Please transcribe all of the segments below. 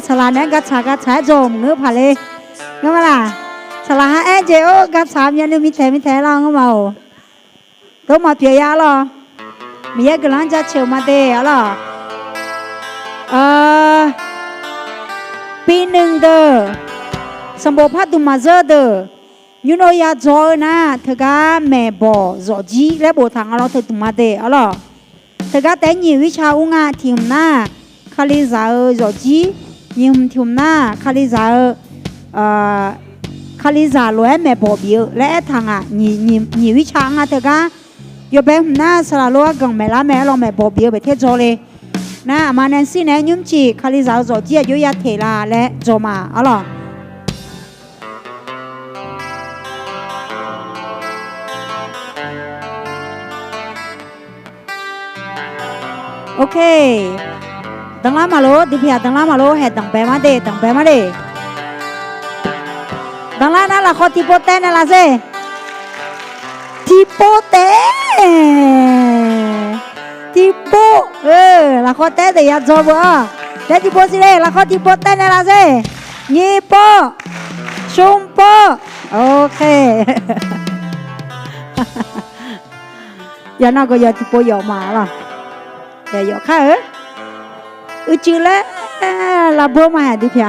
สลาเนี่ยกัดฉาโจมเงือผ่าเลยงั้นมาล่ะสลาเอเจโอกัดฉามยันนึมิเทเรางั้นมาตัวมาเปียยาหรอมีเยอะกำลังจะเชื่อมาเตะหรอปีหนึ่งเด้อสมบูรณ์พัดตุมาเจอเด้อยูโนยาจอนะเธอก็แม่บอกจอจีและบอกทางเราเธอตุมาเตะหรอเธอก็แต่หญิงวิชาอุ้งอาทีมหน้าคาลิซาจอจียิมทีมหน้าคาลิซาล้วนแม่บอกเบี้ยและทางอ่ะหญิงวิชาอ่ะเธอก็ยกเป็นหน้าสละล้วนกังแม่ละแม่เราแม่บอกเบี้ยไปเที่ยวจอเลยนะมาแนนซี่เนี่ยยุ่งจีคาลิซาจอจีอยู่ยาเทลาและจอมาอ๋อหรอโอเคตั้งล้ามาโลดิพี่ตั้งล้ามาโลเห็ดตั้งไปมาเดตั้งล้านั่นละข้อที่โปเต้นั่นละสิที่โปเต้ละข้อเต้เดียจบอ่ะเดี๋ยวที่โปสิเลยละข้อที่โปเต้นั่นละสิยี่โปชุ่มโปโอเคอย่าน่าก็อย่าที่โปอย่ามาล่ะแต่อย่าข้าจืดแล้วลาบัวมาดิพี่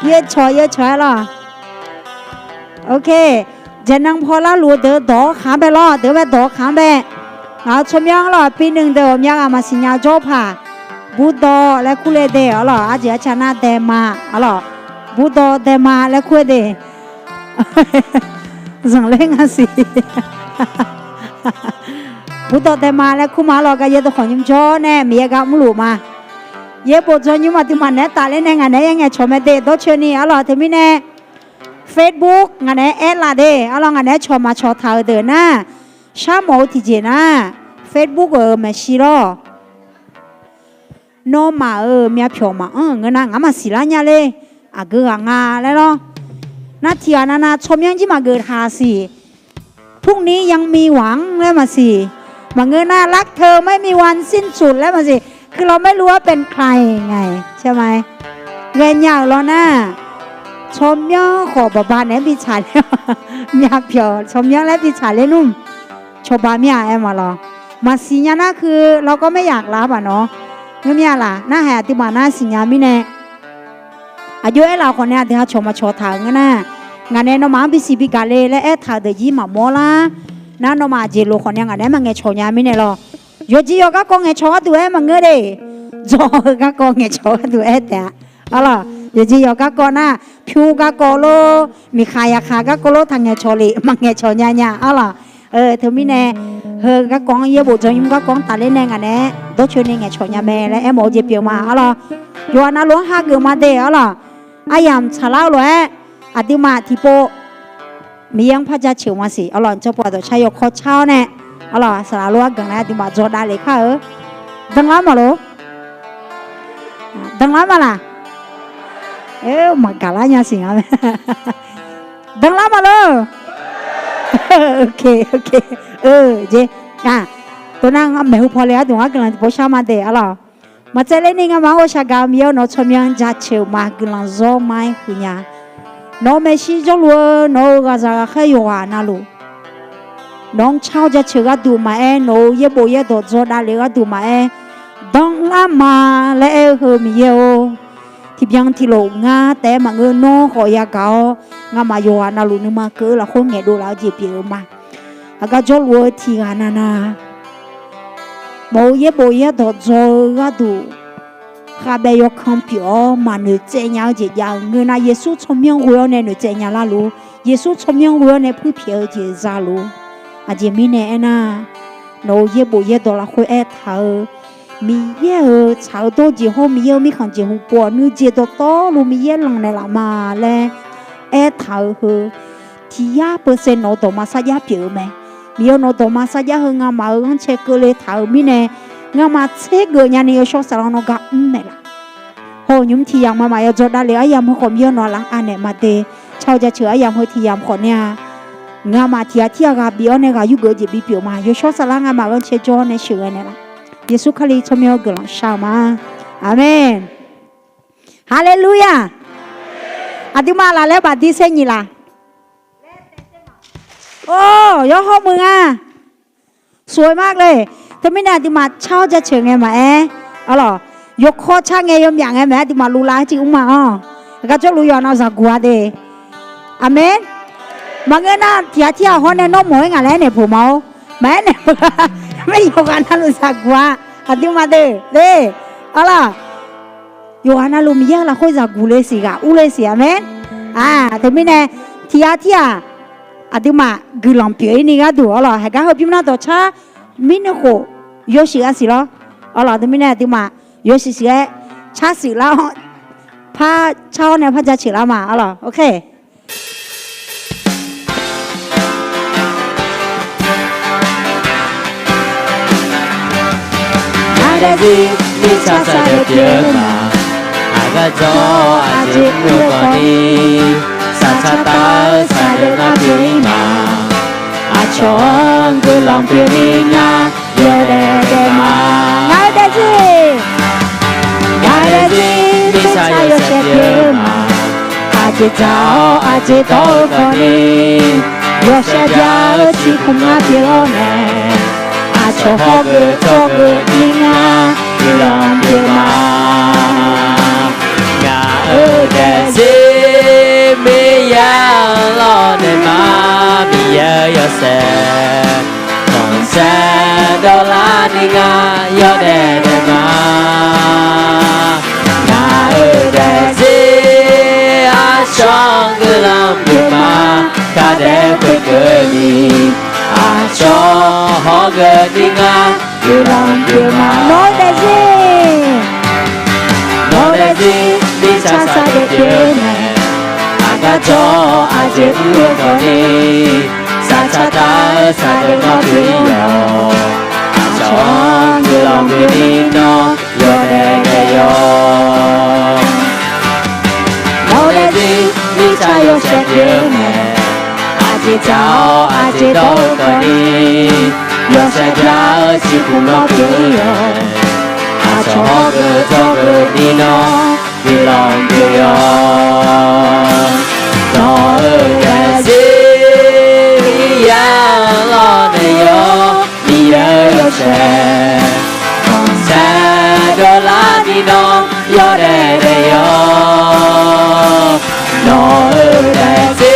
เยอะช่วยล่ะโอเคจะนั่งพอละรู้เดี๋ยวดอกขามไปล่ะเดี๋ยวไปดอกขามไปชมยังล่ะปีหนึ่งเดี๋ยวยังอามาสิญญาโจผ่าบูดอและคุเลเดอล่ะอาจจะชนะเดมาล่ะบูดอเดมาและคุเลเดสังเล่งอ่ะสิบุตรเตมาแล้วคุมาหลอกกันเยอะตัวของยิมโจเน่มีกามลูมาเยอะปุจจุบันที่มันเนี่ยตาเล่นงานเนี่ยยังไงชมเดตัวเชนี่อ๋อเทมิเน่เฟซบุ๊กงานเนี่ยลาเดอ๋องานเนี่ยชมมาชอเท้าเดินนะชาโมติเจนะเฟซบุ๊กไม่ชิโร่โนมาเมียผิวมาเงินงามาสิลาเนี่ยเลยเกืองาแล้วเนาะนาทีนั้นชมยังจิมาเกิดหาสิพรุ่งนี้ยังมีหวังแล้วมาสิมาเงินน่ารักเธอไม่มีวันสิ้นสุดแล้วมาสิคือเราไม่รู้ว่าเป็นใครไงใช่ไหมเรียนยาวแล้วนะชมย่อขอบบ้านเนี่ยพิชาเนี่ยมีเพียวชมย่อและพิชาเลยนุ่มชมบ้านมีอะไรมาหรอมาสิญญานะคือเราก็ไม่อยากรับเนาะเงี้ยล่ะน่าแห่ติมาหน้าสิญญาไม่แน่อายุเราคนเนี้ยที่เขาชมมาโชว์ทางงั้นนะงานเนี่ยน้องมาบิสิบิกาเล่และถ่ายเดยี่มาโมล่าน้าน้องมาเจโลคนยังงานเนี่ยมันเงยโชว์ยาไม่เนี่ยหรอโยจิโยก็กงเงยโชว์ตัวมันเงยเลยจอก็กงเงยโชว์ตัวแต่อะไรโยจิโยก็กงน่ะผิวก็กโลมีขายาขาก็กโลทางเงยโชว์เลยมันเงยโชว์ยาเนี่ยอะไรเธอไม่แน่ก็กงเยอะบุจยิมก็กงตัดเล่นงานเนี่ยตัวชวนเงยโชว์ยาแม่และโมเจเปียวมาอะไรโยนน่ะล้วงหาเกลือมาเดอะไรอายามชะลาเลยอดีมาที่โปมียังพระเจ้าเฉียวมาสิอร่อยเจ้าปวดตัวชายกข้อเช้าเนี่ยอร่อยสารล้วนกันนะอดีมาโจดได้เลยค่ะดังล้ำมาหรอดังล้ำมาล่ะมากาลายาสิงห์ดังล้ำมาเลยโอเคเจ๊ตัวนั่งแม่หูพอแล้วตัวนั่งกำลังโพชามาเดอร่อยมาเจอเล่นนี่งั้นมาโอชากามีเอาโนชมยังจัดเฉียวมากำลังโจไม่ขึ้นยาน้องไม่ชี้จลัวน้องก็จะแค่อยู่อ่ะนะลูกน้องเช่าจะเชื่อดูมาน้องเย่บ่เย่ตัวโจได้เลยก็ดูมาดังละมาและเฮมีเยอที่ยังที่โลงาแต่มาเงินน้องขอยาเก่างามาอยู่อ่ะนะลูกนึกมาเกิดละคนเงี้ยดูแล้วจีบเยอะมาแล้วก็จลัวที่งานน่ะบ่เย่ตัวโจก็ดูข้าไปยกคำพิโอมาหนูเจียงจีอย่างเงินเยซูชมยังหัวเนี่ยหนูเจียงละลูเยซูชมยังหัวเนี่ยผู้เพียรจีจาลูอาจจะมีเนี่ยนะหนูเย่บ่เย่ตัวละคุยเธอมีเย่ชาวโตจีโฮมีเย่มีขันจีฮุปวนูเจตัวโตลูมีเย่หลังในละมาเลยเธอที่ยาเปอร์เซ็นต์หนูตัวมาสักยาเปียวไหมมีหนูตัวมาสักยาเฮงามาเช็คเลยเธอมีเนี่ยงามาเช็คเงินยันนี่ชอบสารนกะเนี่ยล่ะโหยุ่มที่ยังมาโจดได้เลยยามเขาเมียนอนหลังอันเนี่ยมาเตะชาวจะเชื่อยามเขาที่ยามคนเนี่ยงามาที่กับบิโอเนี่ยก็ยุเกิดจะบิเปียวมาชอบสารงามาเช็คจอเนี่ยเชื่อเนี่ยล่ะเยซูคริสต์ชอบเมียเกิดหลังชามาอาเมน Hallelujah. Adima là lẽ bà đi xe nhỉ là. Ô, gió hôm mừng à. สวยมากเลยแต่ไม่น่าที่มาเช่าจะเฉิงไงมาอ๋อเหรอยกข้อช่างไงยมอย่างไงแม่ที่มารู้ร้ายจริงอุ้มมาแล้วก็เจ้ารู้ยอนเอาสักกัวเดอเมนมาเงินน่ะที่ฮอนในน้องหมวยงานแล้วเนี่ยผมเอาแม่เนี่ยไม่ยกกันน่ะรู้สักกัวอันที่มาเด้อ๋อล่ะยกกันน่ะรู้มีเยอะละค่อยสักกูเลยสิกะอู้เลยสิอเมนแต่ไม่แน่ที่อันที่มากุลองเปียนี่ก็ดูอ๋อเหรอให้กันเขาพิมพ์หน้าตัวช้ามินโกยอสิกันสิเหรออ๋อเหรอแต่ไม่แน่ที่มายอสิช้าสิแล้วพาเช่าเนี่ยพาจะเฉลี่ยมาอ๋อเหรอโอเคได้สิมีชาติเดียวมาอาจจะอาจจะรู้ก่อนนี้สัจตาสายเดินมาเพียงมาอาชอนกุลองเพียงงาเยอะเดมาได้สิมีชายเดียวมาอาจจะเจ้าอาจจะโตก่อนนี้ยอดเสียที่คงมาเพียงแน่อาชอบโตดีงากุลองเพียงมางาเดซิมียาลอเนมามีเยอะยอเซคอนเซดอลานิงายอเดมางาเดซิอาชองกุลองเพียงมาคาเดเพื่อเกิดีอาชองฮอกดีงากุลองเพียงมาโนเดซิมีชาสาเดียวแน่อาจจะอาจจะรู้ก่อนนี้สัจตาสายเดินมาเพียงอาชอนกุลองเพียงน้องยอเดยอโนเดซิมีชายเดียวแน่อาจจะเจ้าอาจจะโตก่อนนี้ยอเสียที่คงมาเพียงอาชอบโตดีน้องกุลองเพียงน้องเดซิมียาลอเนยมีเยอะเชของแท้ดอลาดีน้องยอเดยน้องเดซิ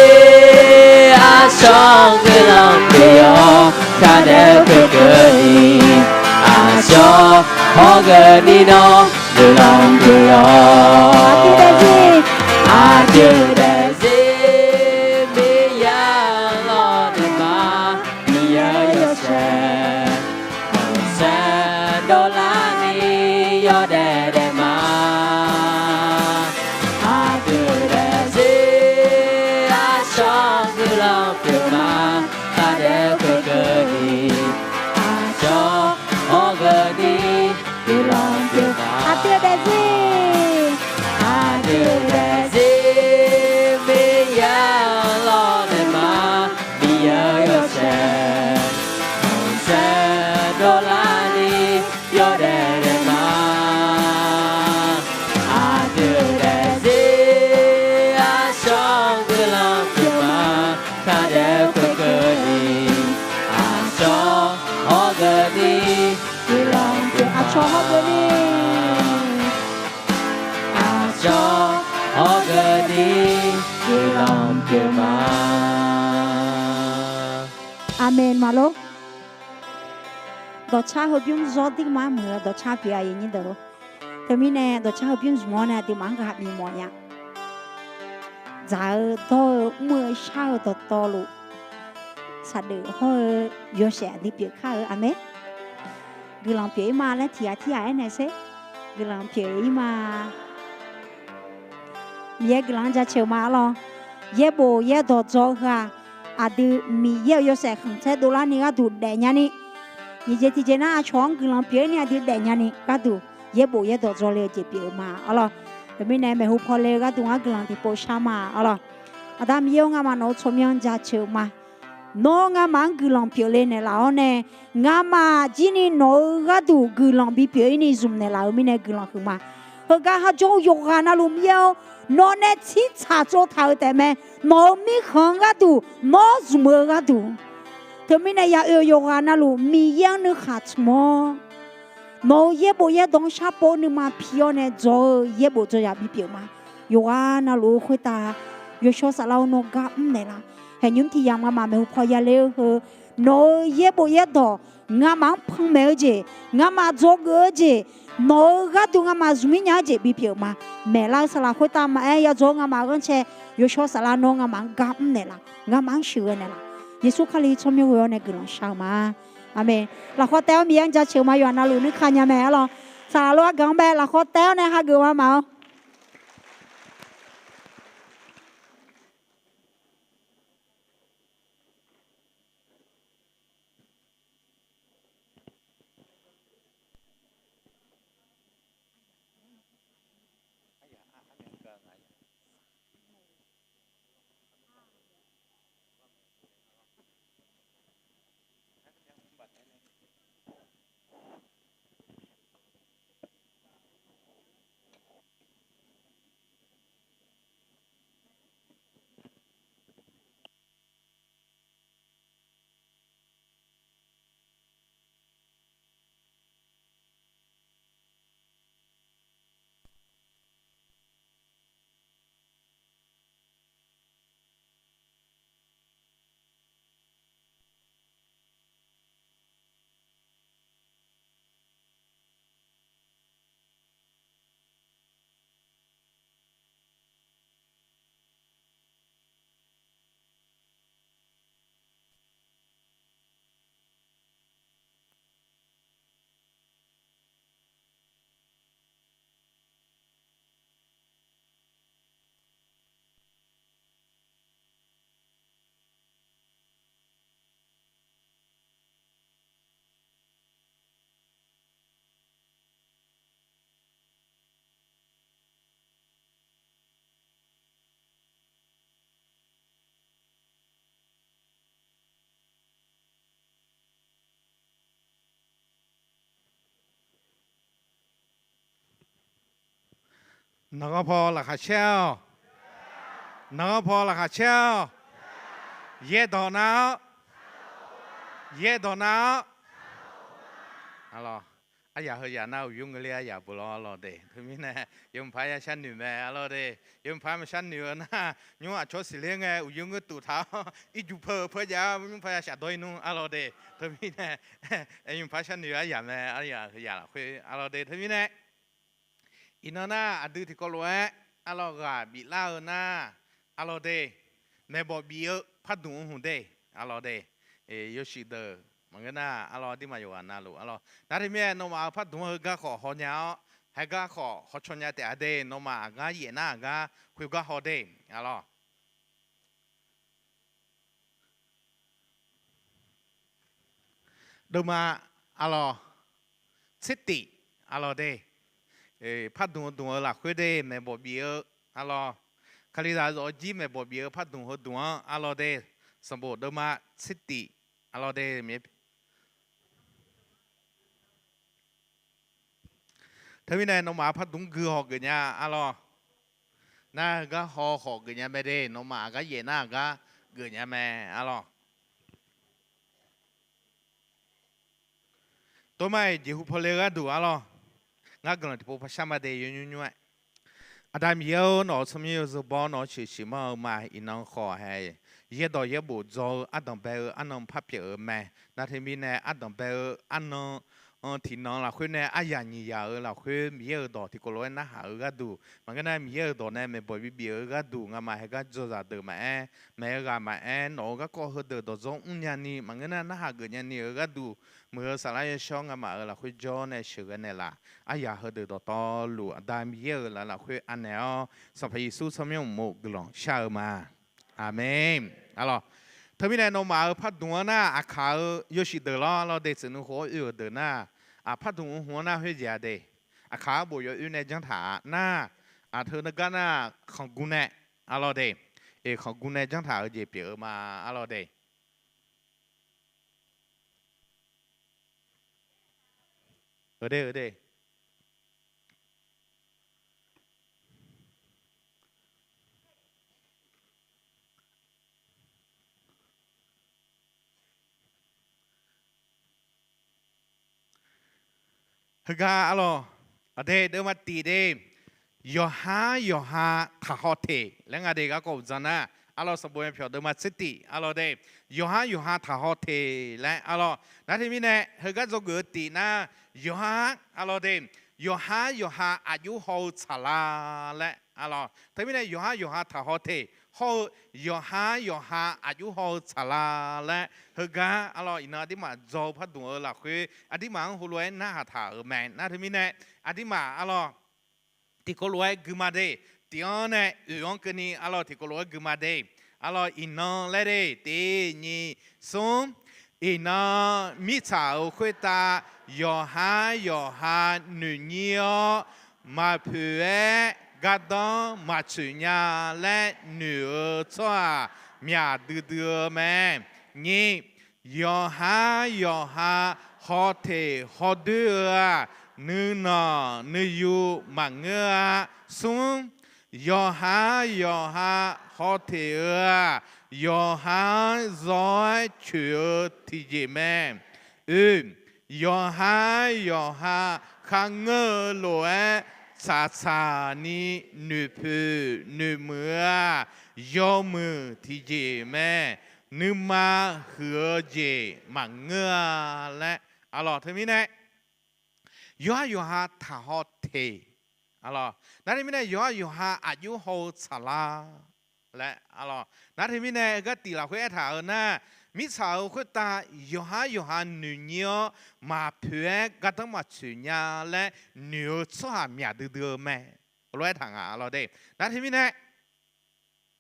อาชองกุลองเพียงคาเดเพื่อเกิดีอาชอบฮอกดีน้องกุลองเพียงอาทิตย์เดซิมียาลอเนมามีเยอะเชของแสนดอลลาร์นี้ยอดเดมาอาทิตย์เดซิอาชองกุลองเพียงมาคาเดเพื่อเกิดีอาชองฮอกดีกุลองเพียงมาอาเตียเดซิอาทิตย์เดซิมียาลอเนมามีเยอะเชของแสนดอลลาร์นี้ยอดเดมาอาทิตย์เดซิอาชองกุลองเพียงมาคาเดเพื่อเกิดีอาชองฮอกดีกุลองเพียง อาชอฮอกนี่ อาชองฮอกดีกุลองเพียงมา อาเมนมาโลดอชาเขาพิมพ์จอดิ้งมาเหมือนดอชาเปียอย่างนี้เด้อแต่มีแน่ดอชาเขาพิมพ์หมอเนี่ยที่มันก็มีหมอเนี่ยจะต่อเมื่อเช้าต่อลูกสัตว์เดือดเขาโยเสียที่เปียกข้าวอาเมนกุลองเปียมาแล้วที่ไอ้เนี่ยเซ่กุลองเปียมาเย่กุลองจะเชื่อมาหรอเย่โบเย่ดอจอค่ะอาดูมีเยอะโยเสียขังเทดูแลนี่ก็ดูแดงยันนี่ยี่เจที่เจน่าช่องกุลองเปียเนี่ยดูแดงยันนี่ก็ดูเย่โบเย่ดอจอเลยจะเปียมาอ๋อแต่ไม่แน่ไม่หูพอเลยก็ดูว่ากุลองที่โปชามาอ๋ออาดามเยี่ยงมาโน้ตชมยังจะเชื่อมาโน้งามันกุลองเปียเลยเนี่ยแล้วเนี่ยงามาจีนี่โน้ก็ดูกุลองบีเปียนี่ซุ่มเนี่ยแล้วไม่แน่กุลองคือมา เฮกาฮะโจโยกานาลุมเยวโนเนชิชาโจทาวแต่แม่มอมีขังกะดูมอจุมกะดูเธอไม่ในยาโยกานาลุมียังนึกขาดมอมอเยบเยดงชาโปนึมาพิโอเนโจเยบโจยาบิเปียวมาโยกานาลุคุยตาโยชอสลาวโนกะเนล่ะเห็นยุมที่ยังมาเมหุพอยาเลเฮโนเยบเยดองามังพังเมเจงามาโจเกเจโนกะดูงามาจุมิญาเจบิเปียวมาแม่ลาสลาคุยตามายาโจงามากันเชโยชอสลาโนงามังกะเนล่ะงามังชื่อเนล่ะเยซูคริสต์ชมอยู่ในกลุ่มชาวมาอาเมนละข้อเต้ามีอันจะเชื่อมาอยู่นาลูนึกขันยาแม่หรอสารวัตรกังแบละข้อเต้าเนี่ยฮะกูว่าเมาน้องพอละค่ะเช่าน้องพอละค่ะเช่าเย่ดอนาเย่ดอนาอะไรอายาเฮียนายุ่งเลยอายาบุรออะไรเดทุมินะยมพายฉันหนึ่งแม่อะไรเดยมพายมาฉันหนึ่งนะยุ่งอ่ะชดสิเลี้ยงไงยุ่งก็ตู่เท้าอีจูเพอยายมพายฉันโดยนู้อะไรเดทุมินะยมพายฉันหนึ่งอายาแม่อายาเฮียละคุยอะไรเดทุมินะอินน่าอดีตที่ก็รู้อะไรก็บิลาน่าอะไรเดแม่บอกบิลพัดดุงหุ่นเดอะไรเดยชิเดอมันก็น่าอะไรที่มาอยู่อันน่ารู้อะไรนั่นที่แม่นมาพัดดุงก็ขอหัวเหนียวให้ก็ขอหัวชนยาแต่เดนมาก็เย็นน่าก็คุยก็หัวเดอะไรดูมาอะไรสติอะไรเดพัดดุงดุงหลักคุยเดแม่บอกบิลอะไรคดีเราจะจีแม่บอกบิลพัดดุงหัวดุงอะไรเดสมบูรณ์ดูมาสติอะไรเดมีถ้าไม่ได้น้องหมาพัดดุงกือหอกกันเนี่ยอะไรน่าก็หอหอกกันเนี่ยไม่ได้น้องหมาก็เย็นน่าก็เกิดเนี่ยแม่อะไรตัวไม่เดี๋ยวพอเลี้ยงดูอะไรงั้นก็เลยที่พอพัชมาเดียยุ่ยอาดามเยอะหนอสมัยจะบ้านหนอชิมาอินังขอให้เยอะต่อเยอะบุจออาดัมเบลอันนั้นพับเยอะแม่นาทีมีเนี่ยอาดัมเบลอันนั้นที่น้องเราคุยเนี่ยอายานี่ยาเราคุยมีเยอะต่อที่ก็ร้อยน่าหาก็ดูมันก็น่ามีเยอะต่อเนี่ยไม่บ่อยมีเยอะก็ดูงั้นมาให้ก็จะจะเดิมมาแม่ก็มาหนอก็เดินต่อจงยันนี่มันก็น่าหาเกินยันนี่ก็ดูเมื่อสลายช่องงั้นมาเราคุยจอเนี่ยเชื่อเนี่ยละอายาเดินต่อลูอาดามเยอะแล้วเราคุยอันเนี่ยสัพพยิสุสมัยมุกลองชามาอาเมนอะไรถ้าไม่ได้น้องมาพัดดวงหน้าอาคาโยชิเดล้อเราเด็กสนุกหัวอยู่เดินหน้าพัดดวงหัวหน้าเฮียเดอาคาบุยอยู่ในจังถาหน้าเธอนักหน้าของกุนเน่อะไรเดของกุนเน่จังถาเจเปียมาอะไรเดเด ฮกาอะไรเดี๋ยวมาตีเดยอฮาทาฮอเทแล้วงาเด็กก็จะนะอะไรสมบูรณ์เพียวเดี๋ยวมาสติอะไรเดยอฮาทาฮอเทและอะไรนั่นที่มีเนี่ยฮกาจะเกิดตีนะยอฮาอะไรเดยอฮาอายุโฮชลาและอะไรที่มีเนี่ยยอฮาทาฮอเทโฮยอฮาอายุโฮชลาและฮกาอะไรอินาที่มาจอพัดดวงละคืออดีมาหัวรวยหน้าหาแมนนั่นที่มีเนี่ยอดีมาอะไรที่เขารวยกุมาเดที่อันเนี่ยอุยกันนี่อะไรที่เขารวยกุมาเดอะไรอินนเลเดตีนี่ส่งอินนมิชาอุคุตายอฮานุนิโอมาเพื่อกัดองมาชุญญาและเนื้อชัวมียดื้อแม่นี่ยอฮาฮอเทฮอดื้อนึกนอนึกอยู่มังเงือซุงยอฮาฮอเทยอฮาซอยชื่อที่เจแม่ยอฮาขังเงือลอยซานีนึกพืนึกเมื่อยอมือที่เจแม่นึกมาเหือเจมังเงือและอร่อยเท่านี้แน่ยอฮาทาฮอเทอะไรนั่นที่มีเนี่ยยอฮาอายุโฮชลาและอะไรนั่นที่มีเนี่ยก็ตีเราคุยถามนะมิสาวคุยตายอฮานุเนียมาเพื่อก็ต้องมาชุญญาและเนื้อชัวมียดื้อแม่รู้ไหมทางอะไรเด้นั่นที่มีเนี่ย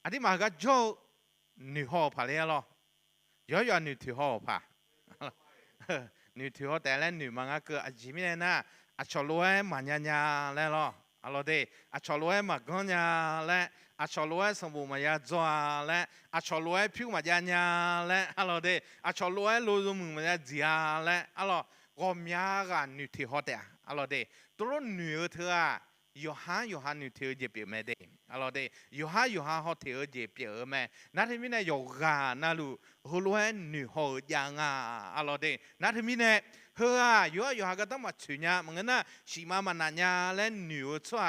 อันที่มาก็โจหนูห่อผ่าเลยหรอยอหนูถือห่อผ่าหนูถือห่อแต่ละหนูมันก็เกิดอาชีพเนี่ยนะอาชลวยมันยาแล้วหรออะไรเด้อาชลวยมันก็ยาและอาชลวยสมบูรณ์มันยาจ้าและอาชลวยผิวมันยาและอะไรเด้อาชลวยรู้มือมันยาจีและอะไรก็มีกันหนูถือห่อแต่อะไรเด้ตัวหนูเธอยอฮาหนูถือเจ็บไหมเด้อะไรเด้ยอฮาห่อถือเจ็บไหมนั่นที่มีเนี่ยยกานั่นลูหัวรวยหนูห่อยังอะไรเด้นั่นที่มีเนี่ยเฮ้ยยอฮาก็ต้องมาชุญญามันก็น่ะชิมามันนัญญาและหนูชัว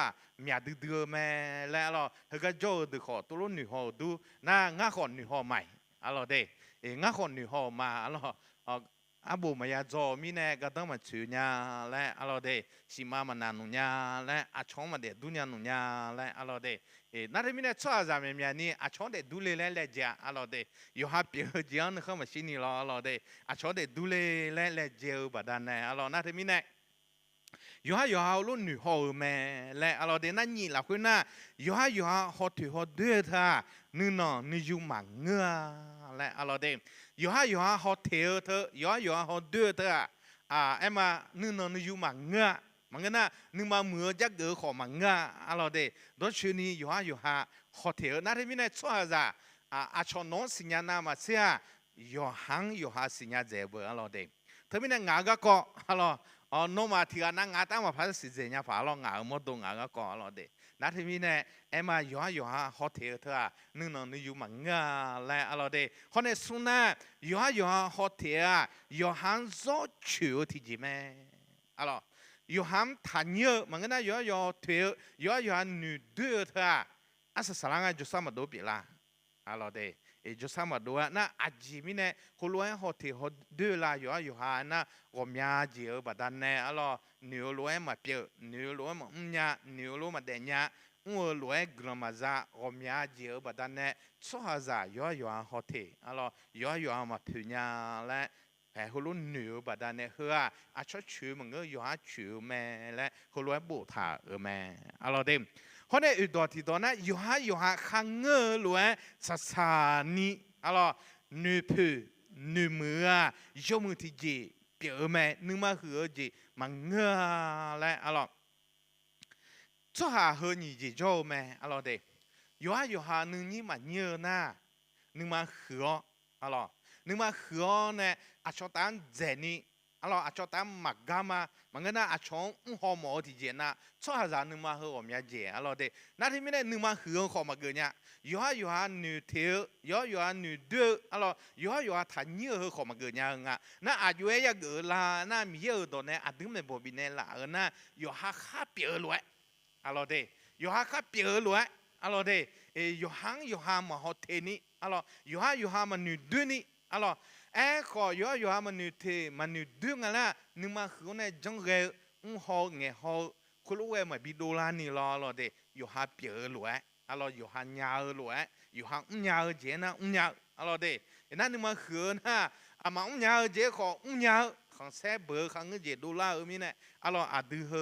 มียดื้อแม่และอะไรเฮ้ก็โจดูขอตัวหนูห่อดูน่ะง่าขอหนูห่อใหม่อะไรเด้ง่าขอหนูห่อมาอะไรอาบุมายาจอมีเนี่ยก็ต้องมาชุญญาและอะไรเด้ชิมามันนันญาและอาชงมาเด็ดดุนยานุญาและอะไรเด้นั่นที่มีเนี่ยชัวจำเป็นอย่างนี้อาชงเด็ดดูเลยและเจ้าอะไรเด้ยอฮาเปียเจียนเข้ามาชินี่รออะไรเด้อาชงเด็ดดูเลยและเจ้าบัดนั้นเนี่ยอะไรนั่นที่มีเนี่ยยอฮาลุ่นหนูห่อแม่และอะไรเด้นั่นนี่ละคุณน่ะยอฮาฮอถือฮอเดือดท่านึกนอนึกอยู่มังเงือและอะไรเด้ยอฮาฮอเทอเธอยอฮาฮอเดือดเธอเอ็มมานึกนอนึกอยู่มังเงือมันก็น่ะนึกมาเมื่อจักเดือของมังเงืออะไรเด้โดยชื่อนี้ยอฮาฮอเทอนั่นที่มีเนี่ยชัวร์จ้ะอาชนน้องสิญญาณมาเสียยอฮาสิญญาเจ็บอะไรเด้เธอมีเนี่ยงาก็อะไรโนมาที่กันนั่งงาตั้งมาพัฒสิเจียฟ้าลองงาหมดตรงงาก็อะไรเด้นั่นที่มีเนี่ยเอ็มมายอฮาฮอเทอเธอนึกนอนึกอยู่มังเงือและอะไรเด้คนในสุนัขยอฮาฮอเทอยอฮันโซชิวที่จีแม่อะไรยอฮันทันเยอะมันก็น่ายอเทอยอฮันนูเดือเธออาศัยสลังไอ้จุดสามดูปีละอะไรเด้จุดสามดูน่ะอาจีมีเนี่ยคนรวยฮอเทฮอเดือละยอฮันน่ะก็มีอาจีบัดนั้นเนี่ยอะไรนิวรวยมาเปียนิวรวยมานิวรวยมาเดียรวยกรมาซาก็มีอาจีบัดนั้นเนี่ยชัวร์จ้ะยอฮันฮอเทอะไรยอฮันมาพูญาและคนรุ่นหนูบัดนั้นเนี่ยเฮ้ออาชดชื่อมันก็ยอฮันชื่อแม่และคนรวยบูถาแม่อะไรเด้คนในอุดรที่ตอนนั้นยอฮาขังเงอรวยสถานีอะไรนูพูนูมือยมือที่จีเปียแม่นึกมาหือจีมันเงอและอะไรชัวหาเฮนี่จีโจแม่อะไรเด้ยอฮานึงนี่มันเงอหน้านึกมาหืออะไรนึกมาหือเนี่ยอาชตันเจนี่อ alors à chota magama mangana à chong ho mo ti je na cho ha za nu ma ho mya je alors de na ti mi ne nu ma hu ho ma ge nya yo ha nu te yo nu de alors yo ta ni ho ma ge nya nga na a yue ya ge la na mi ye do ne a du me bo bi ne la na yo ha kha pie lo alors de yo ha kha pie lo alors de yo ha ma ho te ni alors yo ha ma nu de ni alorsขอย้อยมันนึกเทมันนึกดึงอะไรนึกมาคือในจังเกอหอเงหอคุณรู้ว่าบิโดลานี่รอเดอยู่หาเปียหลวยอะไรอยู่หายาหลวยอยู่หายาเจนะยาอะไรเดนั่นนึกมาคือนะอามา ยาเจขอยาของแซ่เบอร์ของเจโดลามีเนี่ยอะไรอาดูเห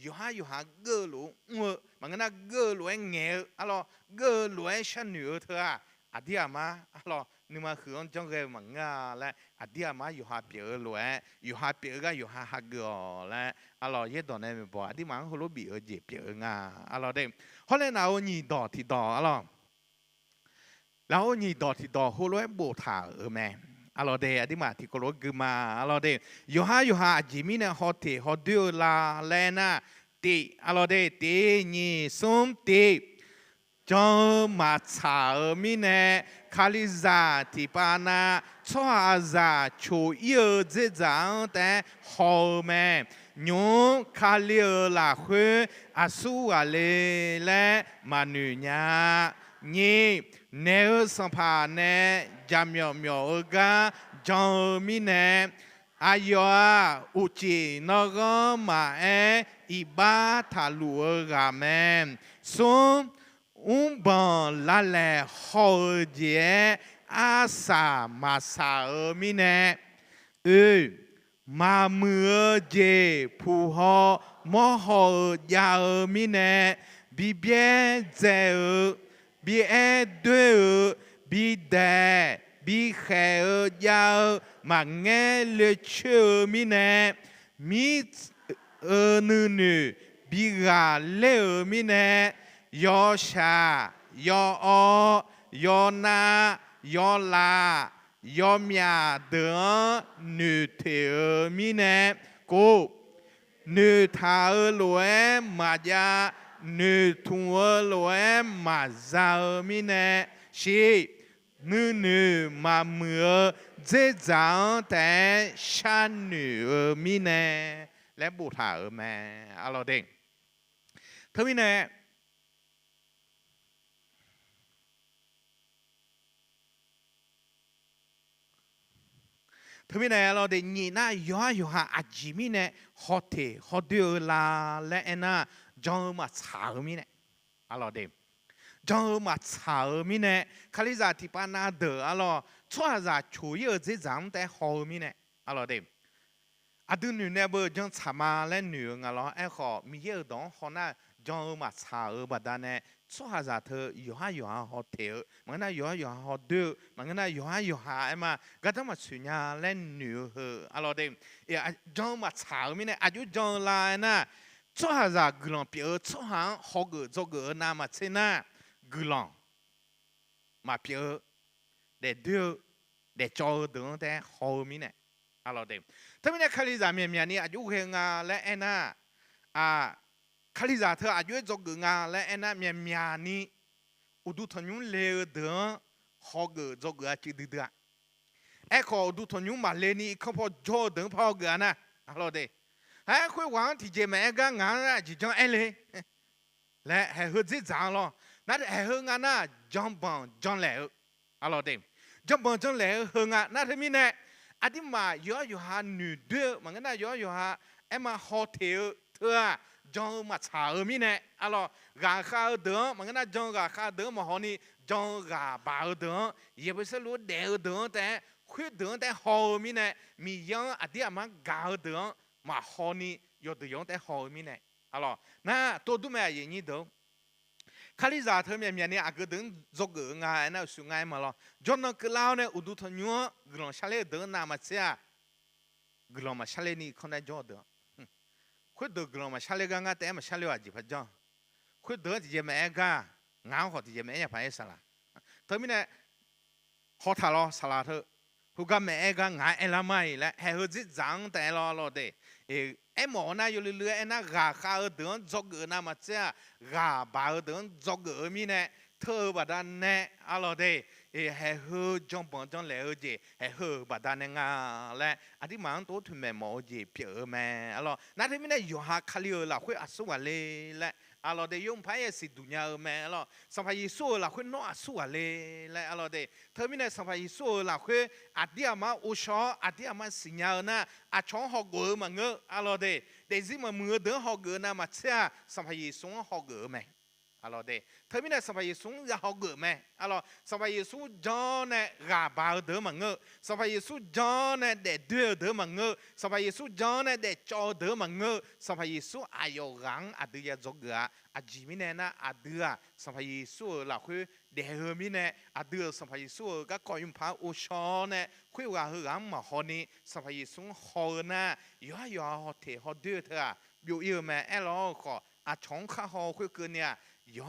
อยู่หาเกอหลวงมันก็น่าเกอหลวงเงอะไรเกอหลวงฉันเหนือเธออาเดียมาอะไรนึกมาคือจังเกอมังงาและอาเดียมาอยู่หาเปียหลวยอยู่หาเปียก็อยู่หาฮักเกอและอะไรเยอะตอนนี้ไม่บอกอาเดียมาเขารู้บีเจเปียงาอะไรเดเขาเล่นเอาหนีดอที่ดออะไรแล้วหนีดอที่ดอเขารู้โบถาแม่อะไรเดอาเดียมาที่เขารู้กึมาอะไรเดอยู่หาจิมิเนี่ยเขาเทเขาดูลาแลน่าตีอะไรเดตีนี่ส้มตีจอมาชามีเนี่ยคาลิซาที่ปานาชัวซาชูเยอะเจจังแต่หอมแม่ยูคาลิลาคุอาสูอาเลและมานุญานี่เนอสัมภาเนจามยอมยอกาจอมีเนอายอุจินกมาอิบาทาลูกาเมซุมบังละเลหอเจอาสามาสามีเนมาเมื่อเจผู้หอมอหอยามีเนบีเบเจบีด้วยบีเดบีเขยามาเงลเชื่อมีเนมีนูบีกาเลมีเนยอชายออยอนา ยอลายอมยาเดินนูเทมีเนกูนูทาลวยมาจานูทัวลวยมาซามีเนชีนูมาเมื่อเจจังแต่ฉันนูมีเนและบูถาแม่อะไรเด้งเธอมีเนทำไมเนี่ยเราเดินยีน่าอยู่หาอาจิมิเนี่ยฮอตเทฮอตเดือลาและเอ็น่าจงมาสาวมิเนี่ยเราเดินจงมาสาวมิเนี่ยคาลิซาที่ปานาเดอเราชัวร์จะช่วยเจจังแต่ฮอมิเนี่ยเราเดินอาดูหนูเนี่ยเบอร์จงสามาและหนูเราขอมีเยอะดองฮอน่าจงมาสาวบัดนั้นเนี่ยชัวร์จะเธออยู่หาฮอตเทมันน่าอยู่หาฮอตเดือมันน่าอยู่หามาก็ต้องมาสุญญาเล่นหนูอะไรเดิมจงมาสาวมิเนี่ยอายุจงลายนะชัวร์จะกลังเปียชัวร์ฮอกจกน้ำมาเชน่ากลังมาเปียเด็ดเดือเด็ดจอเดินแต่ฮอมิเนี่ยอะไรเดิมถ้าไม่ได้คาลิซาเมียนี่อายุเฮงาและเอ็น่าคาลิซาเธออายุจกงาและเอ็น่าเมียนี่อุดุทนุนเลวเดินฮอกจกจิดเดือขออุดุทนุนมาเลนี่เขาพอจอเดินพอเกนะอะไรเดิมคุยหวังที่จะแม่กันงานจีจังเลยและให้เฮจิจัง咯นั่นให้เฮงาน่ะจอมบังจอมแล้วอะไรเดิมจอมบังจอมแล้วเฮงานั่นที่มีเนี่ยอาทิมาอยู่หาหนูเดือมันก็น่าอยู่หามาฮอเทลเธอจงมาชามีเนี่ยอะไรกาข้าวเดือมันก็น่าจงกาข้าวเดือมาฮอนี่จงกาบ่าวเดืออย่าไปสรู้เดือเดือแต่คุยเดือแต่ฮอมีเนี่ยมียังอาทิมากาเดือมาฮอนี่ยอดยังแต่ฮอมีเนี่ยอะไรน่ะตัวดูแม่ยังนี่เดือคาลิซาเธอเมียเนี่ยอาก็เดินจกง่ายนะสุง่ายมาละจนนักเล่าเนี่ยอุดุทนัวกลางชาเลเดินน้ำมาเสียกลางมาชาเลนี่คนได้จอดคุยเดินกลางมาชาเลกันแต่มาชาเลว่าจีบจ้าคุยเดินที่จะแม่กันงานเขาที่จะแม่ยังไปสละเธอมีเนี่ยเขาทะเลาะสละเธอ ฮูก็แม่ก็งายละไม่และให้เฮจิจังแต่รอเดไอหมอน่ะอยู่เรื่อยๆน่ะกาข้าวเดือนจกน่ะมาเจ้ากาบ่าวเดือนจกมีเนี่ยเธอบัดนั้นเนี่ยอะไรเดให้เฮจงปนจงแล้วจีให้เฮบัดนั้นงาและอธิมันตัวถึงแม่หมอจีเปียแม่อะไรนั่นที่ไม่ได้อยู่หาคลีละคุยอสุวะเลยและอะไรเดยงพายสิดุนยาแม่อะไรสัมภาระสู้ละคุยน้ออสุวะเลยและอะไรเดเธอไม่ได้สัมภาระสู้ละคุยอดียมาอุชออดียมาสิญญาณนะอาช่องหอกเกอมาเงออะไรเดแต่ที่มันมือเดินหอกเกอนะมาเชื่อสัมภาระสู้หอกเกอแม่อะไรเดเธอไม่ได้สัมภาระสู้จะหอกเกอแม่อะไรสัมภาระสู้จอเนี่ยกาบาวเดินมาเงอสัมภาระสู้จอเนี่ยเด็ดเดือเดินมาเงอสัมภาระสู้จอเนี่ยเด็ดจอเดินมาเงอสัมภาระสู้อายุรังอดียจกเกออาจิมิเนนะอดียสัมภาระสู้ละคุยเดเฮมิเนอดียสัมภาระสู้ก็คอยยุ่งพาอุชอเนี่ยคุยว่าเฮรังมาฮอนี่สัมภาระสู้ฮอนะย่อฮอเทฮอเดือเถอะอยู่เยอะแม่เอลล์ก็อาชงข้าฮอคุยเกินเนี่ยย่อ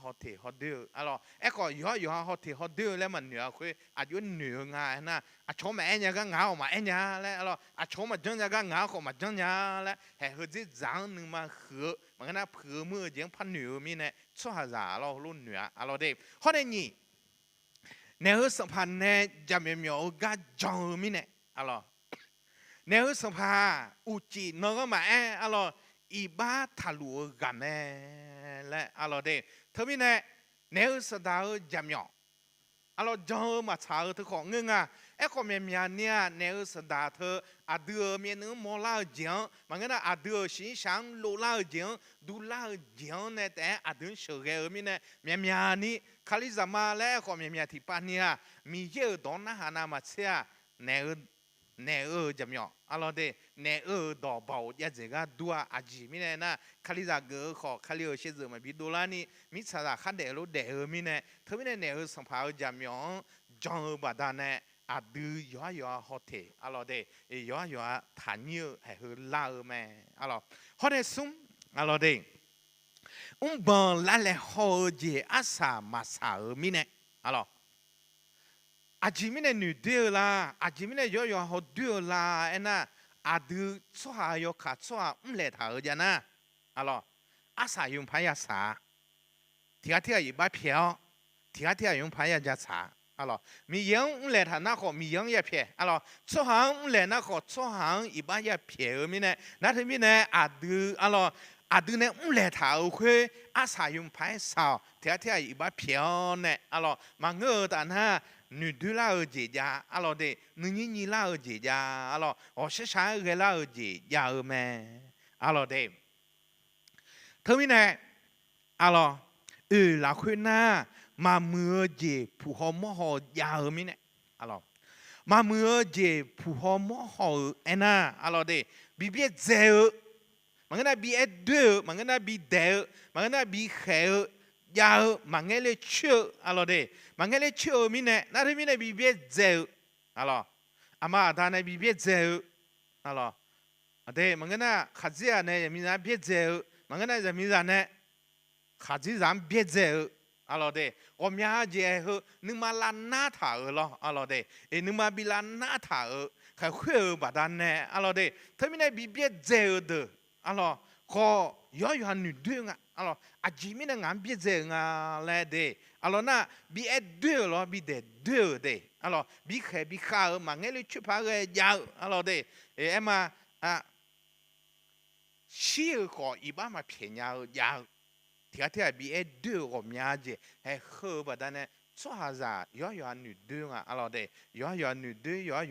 ฮอเทฮอเดือalorsเอก็ย่อฮอเทฮอเดือแล้วมันเหนือคุยอายุเหนืองานะอาชงมาเอ็นยาก็งาออกมาเอ็นยาแล้ว alors อาชงมาจังยาก็งาออกมาจังยาแล้วให้เฮจิจังนึงมาเหอมันก็น่าเผื่อมือยังพันเหนือมีเนี่ยชั่วหาเราลุ่นเหนือalorsเด็กข้อนี้เนื้อสัมพันธ์เนี่ยจะมีมีโอกาสจอมีเนี่ยalorsเนื้อสัมพันธ์อุจินก็มาalorsอีบ้าทะลุกันแม่และalorsเด็กเธอมีเนี่ยเนื้อสัตว์จะมีalorsจอมาชาเธอของเงินก็มีเนี่ยเนื้อสัตว์เธออาเดือมีเนื้อมอลาเจียงมันก็น่าอาเดือสินช่างโลลาเจียงดูลาเจียงเนี่ยแต่อาเดือเฉยมีเนี่ยนี่คาลิซามาแล้วก็มีที่ปานี่มีเยอะตอนนั้นหานามาเชียเนื้อจะมีalorsเด็กเนื้อดอกเบาอย่าเจก็ดัวอาจิมีเนี่ยนะคาลิซาเกอขอคาลิโอเชซมาบิดูลานี่มิสระขันเดลุเดือมีเนี่ยเธอมีเนี่ยเนื้อสัมภาระจะมีจงบดานเนี่ยอาดูย่อฮอเทalorsเด็กย่อฐานเยอะให้เฮลาแม่alorsฮอเดซุมalorsเด็กบังละเลฮอเจอาสามาสามีเนี่ยalorsอาจิมิเนี่ยหนูเดียวละอาจิมิเนี่ยย่อฮอเดียวละนะอาดูชัวโยขาชัวเลถาเจนะalorsอาสา用พายาสาที่อีบ้าเพียวที่用พายาจะสาalorsมียังเลถานะก็มียัง也เพียalorsชัวหางเลนะก็ชัวหางอีบ้า也เพียมีเนี่ยนั่นที่มีเนี่ยอาดูalorsอาดูเนี่ยเลถาคุยอาสา用พายสาวที่อีบ้าเพียวเนี่ยalorsมาเงือแต่นะ女对啦而姐家，阿罗的，你啦而姐家，阿罗，我是啥个啦而姐家咩？阿罗的，他们呢，阿罗，那块那มาเมื่อเจผู้หอมหอยามีเนี่ย阿罗，มาเมื่อเจผู้หอมหอน่ะ阿罗的，比别เจอมันก็น่า比เดือมันก็น่า比เดอมันก็น่า比เหยามันก็เลยเชื่อ阿罗的。มันก็เลยเชื่อมีเนี่ยนั่นที่มีเนี่ยบีเบเจออะไรอามาตาเนี่ยบีเบเจออะไรเดี๋ยวมันก็น่ะขัดเสียเนี่ยมีน่ะเบเจอมันก็น่ะจะมีเนี่ยขัดเสียเบเจออะไรเดี๋ยวผมอยากจะให้นึกมาลานหน้าถ่าเหรออะไรเดี๋ยวนึกมาบิลานหน้าถ่าใครคุยแบบนั้นเนี่ยอะไรเดี๋ยวถ้ามีเนี่ยบีเบเจอเด้ออะไรก็ย่อยหันหนึ่งเดือนอะไรอาจิมีเนี่ยงานเบเจองานเลยเดี๋ยวalors na bi est deux alors bi des deux de alors bi kha mangeli tu pare ya alors de et emma shi ko iba ma penya ya tia bi est deux ko mya je he he ba dan ne so ha za yo nu deux alors de yo nu deux yo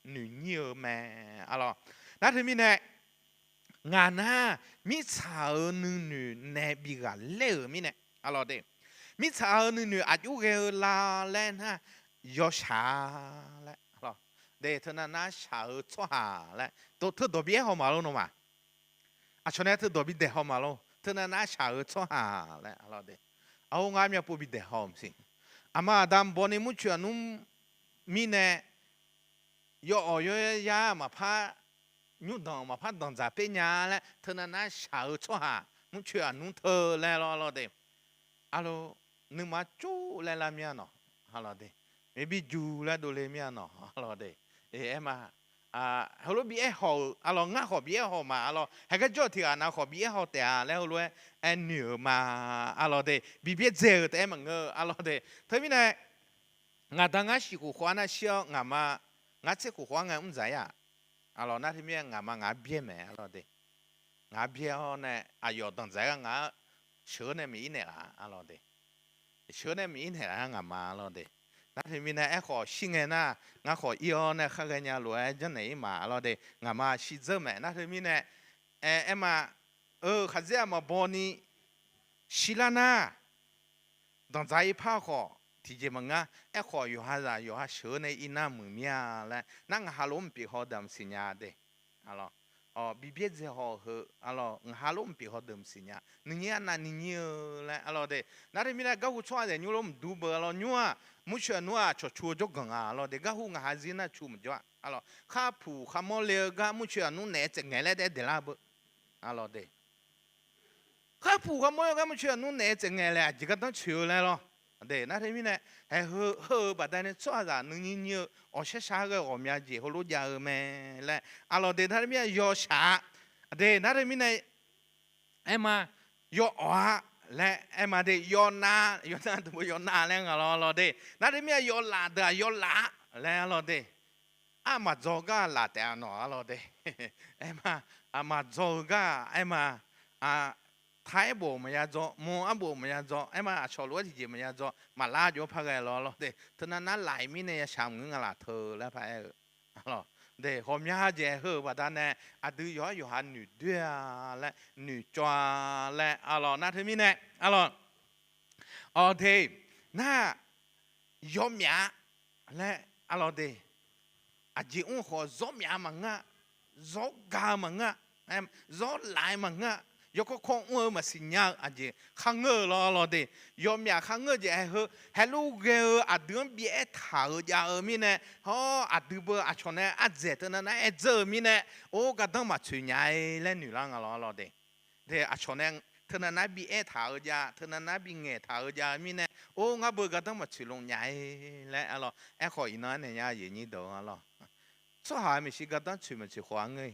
nu niu me alors na de mi ne nga na mi cha nu ne bi ga le mi ne alors deมิชาหนึ่งอายุเกลาเล่นฮะยอชาแล้วหรอเดี๋ยวเธอน่าชาชัวหาแล้วตัวเธอตัวเบี้ยเขามาแล้วนู่นมาอาชนะเธอตัวบิดเดเขามาแล้วเธอน่าชาชัวหาแล้วหรอเดี๋ยวเอางานมีปุ๊บบิดเดเขาสิอามาดามบอนิมุชนุ่มมีเนี่ยยอยามาพายุดองมาพาดองจ่าเป็นยาแล้วเธอน่าชาชัวหามุชนุ่มเธอแล้วหรอเดี๋ยวฮัลโหลนึกมาจู้แล้วละเมียเนาะฮัลโหลเด ไม่บีจูแล้วดูเลยเมียเนาะอะไรเดเอ็มเขารู้บีหออะไรง่ะขอบีหอมาอะไรให้ก็จอดที่นะขอบีหอแต่แล้วรู้เหนือมาอะไรเดบีเจอแต่มันอะไรเดเธอมีไหนงาดังสิกูขวานะเชียวงามาเจ้ากูขวางงใจอะไรนั่นที่มีงาเบี้ยแม่อะไรเดงาเบี้ยเนี่ยอายุตั้งใจงาเชื่อเนี่ยมีเนี่ยละอะไรเดเชื่อเนี่ยมีเนี่ยละงามาอะไรเดนั่นที่มีเนี่ยขอสิ่งเนี่ยงาขออีออนเนี่ยข้ากันยาล้วนจะไหนมาอะไรเดงามาชิเจอแม่นั่นที่มีเนี่ยมาข้าเจ้ามาบอนี่ชิลานาตั้งใจพาขอที่จะมังขออยู่หาเชื่อในอินามือเมียและนั่งฮาลมปีหอดำสิญญาเดอะไรบีเบียเจหออะไรฮาลมปีหอดำสิญญานี่นั่นนี่และอะไรเดนั่นที่มีเนี่ยก็หัวชัวเดนูลมดูเบอร์อะไรนัวมุชนัวชัวจกงอะไรเดก็หัวงาจิน่าชูมจ้าอะไรข้าผู้ข้ามอเลก็มุชนูเนี่ยจะไงเลยเดลาบอะไรเดข้าผู้ข้ามอเลก็มุชนูเนี่ยจะไงเลยจิก็ต้องชิวเลยหรอเดนั่นที่มีเนี่ยบัดนั้นชัวร์นึงนี่เชื่อชาก็อมยาจีเขารู้ยาแม่และอะไรเดนั่นที่มียอชาเดนั่นที่มีเนี่ยมายอและมาเดยอนาตัวยอนาแล้วอะไรเดนั่นที่มียอลาเดยอลาแล้วอะไรเดมาจอกาลาแต่เนาะอะไรเดมาจอกามาท้ายบ่ไม่ยาจ่อมัวบ่ไม่ยาจ่อมาชอลวดที่ไม่ยาจ่อมาลาจ่อพักไงล่ะเดเท่านั้นหลายมีเนี่ยชามเงินละเธอแล้วไปอะไรเดหอมยาเจว่าตอนนี้ดูอยู่หันหนุ่ยด้วยและหนุ่ยจ้าและอะไรนั่นที่มีเนี่ยอะไรเดน่ายอมยาและอะไรเดจีอุ่นขอจอมยามังจอกามังจอลายมังยกคงมาสิญญาจีขังอะไรเดยอมยาขังเจฮัลโหลเกอดูนบีถายามีเนี่ยดูเบอชนเนี่ยเจตนั้นเจอมีเนี่ยโอ้ก็ต้องมาช่วยยายเล่นอยู่ล่างอะไรเดชนเนี่ยเท่านั้นบีถายาเท่านั้นบีเงถายามีเนี่ยโอ้งั้นเบอก็ต้องมาช่วยลงยายและอะไรขออีนั้นเนี่ยอย่างนี้ดูอะไรสุดท้ายไม่ใช่ก็ต้องช่วยมันช่วยขวางเลย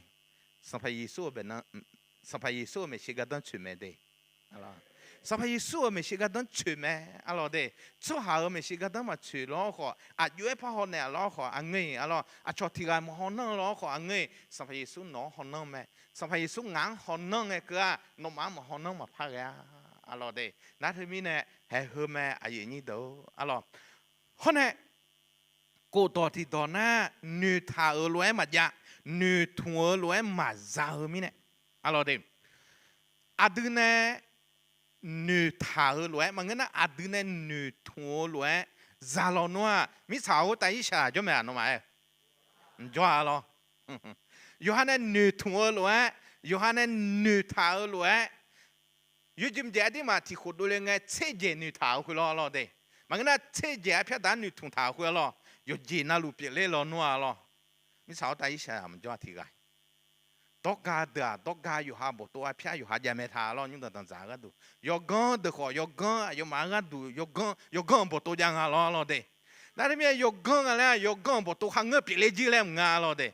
สัมภาระสู้เป็นนั้นสัมภาระสู้ไม่ใช่ก็ต้องช่วยไม่ได้อะไรสัมภาระสู้ไม่ใช่ก็ต้องช่วยไม่อะไรเดสุดท้ายไม่ใช่ก็ต้องมาช่วยล้อขออยู่ไอ้พ่อเนี่ยล้อขออันนี้อะไรชอบที่การมองนั่งล้อขออันนี้สัมภาระสู้น้องหันนั่งไหมสัมภาระสู้งานหันนั่งไงก็น้องมาหันนั่งมาพักยาอะไรเดนั่นที่มีเนี่ยให้เฮแม่อย่างนี้ดูอะไรคนเนี่ยกูต่อที่ต่อหน้าหนุ่ยท่ารวยมาจ้ะหนุ่ยทัวรวยมาจ้ามีเนี่ยอะไรเดดูเนี่ยหนุ่ยท่ารวยมันงั้นดูเนี่ยหนุ่ยทัวรวยจ้าเราเนาะมิสาวแต่อีชาจะไม่อ่านมาจ้าเราอยู่ฮันเนี่ยหนุ่ยทัวรวยอยู่ฮันเนี่ยหนุ่ยท่ารวยยูจิมเจดีมาที่ขุดดูเลยไงเชื่อเจหนุ่ยท่าคุยเราเดมันงั้นเชื่อเจเพียงแต่หนุ่ยทุ่งท่าคุยเรา有几那路别来了诺了，你少带一些我们就要提个，多家的多家有哈不多，偏有哈也没他了，你都当咋个都，要讲的好，要讲要马个都，要讲不多样啊了的，那里面要讲啊嘞，要讲不多，行个别来几来唔啊了的，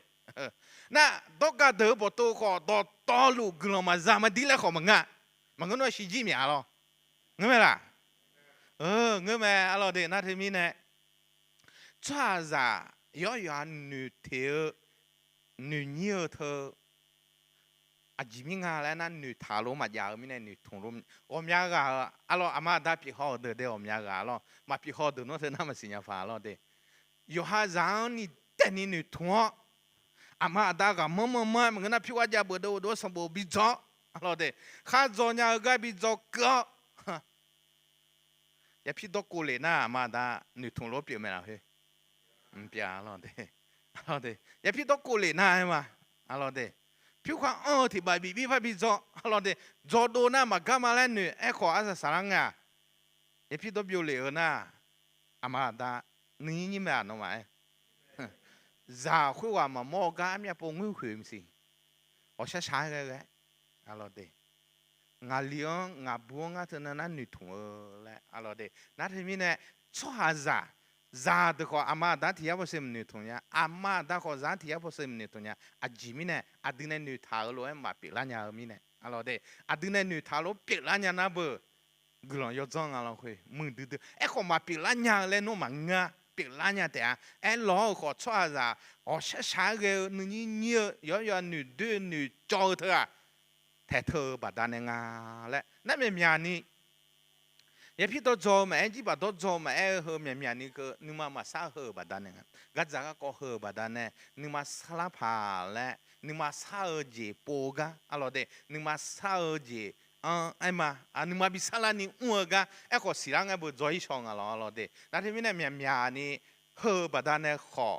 那多家的不多好，到道路个了嘛，咱们地来好么啊，么个那是几面了，我们啦，我们啊了的，那里面呢？抓着要女头女牛头吉米啊来那女塔罗嘛呀咪那女同路我们家个阿罗阿妈打皮好的我们家个咯嘛皮好的侬是那么新发了的有哈让你带你女同阿妈打个么跟那皮话家不都什么比较了的哈做伢个比较高也皮多过来那阿妈打女同路表面了嘿唔别了的，也别多过来那嘛，了的，譬如讲ที่บบีพาบิจอ了的，จอโดนะมา干嘛嘞呢？哎，ขออาสาสังอ่ะ也别多表了นะอามาดานี่ไม่อ่านหน่อยจะคุยว่ามาโมกันเนี่ยปงมือคุยมั้งสิ我ช้าๆเลย了的，งาเลี้ยงงาบัวงาเท่านั้นหนุ่ยถุงเลย了的，那ที่มีเนี่ยชัวร์จะ giá được họ ama đã thì áp xem nửa thùng nhá ama đã họ giá thì áp xem nửa thùng nhá chỉ mi này đừng nên nửa tháo luôn em mà bị lá nhà mi này alo đây đừng nên nửa tháo luôn bị lá nhà na bờ gửi lòng yêu thương alo khuê mừng từ từ em không mà bị lá nhà lên nó mà ngã bị lá nhà thế à em lo họ cho ra họ sẽ sáng cái nửa nhiều yếu nửa đôi nửa cho thôi à thế thơ bà ta nên ngà lẽ nãy mình nhà ni giờพี่ตัวโจมเองจีบตัวโจมเองเฮอเมียนี่ก็นึกมาซาเฮอบาดานเนี่ยกัดจากก็เฮอบาดานเนี่ยนึกมาสลับหาและนึกมาซาเจโปกะอะไรเดนึกมาซาเจไอ้มานึกมาบิสลานี่อ้วกะไอ้ก็สิรังไอ้บุจอยชงอะไรเดนั่นที่มีเนี่ยเมียนี่เฮอบาดานเนี่ยขอ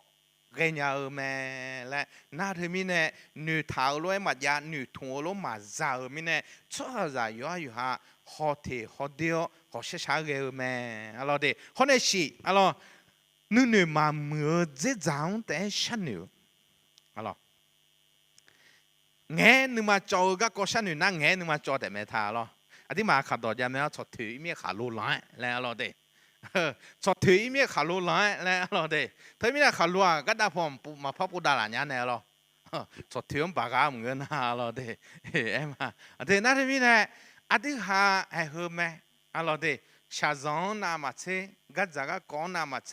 เรียนยาแม่และน่าที่มีเนี่ยหนูท้าวล้วยมายาหนูทุ่งล้วยมาจามีเนี่ยชอบจะอยู่ฮะฮอเทฮอเดียวฮอเชชาเกลแม่อะไรเดฮอเนี่ยสิอะไรนู่นมาเมื่อเจ้าจังแต่ฉันอยู่อะไรเงี้ยนึกมาจอก็ฉันอยู่นั่งเงี้ยนึกมาจอแต่ไม่ท่าหรออันที่มาขัดดอกยามเนี่ยชดถือมีขาลูล้านแล้วอะไรเดชดถือมีขาลูล้านแล้วอะไรเดถ้ามีขาลูอ่ะก็ได้พอมาพับปูดาหลานยันเนี่ยหรอชดถือมันปากกาเหมือนกันอะไรเดเอ็มอ่ะอันที่นั่นที่มีเนี่ยอันที่หาไอ้เฮอแม่อะไรเดชาซอนนามาเชกัดจากก้อนนามาเช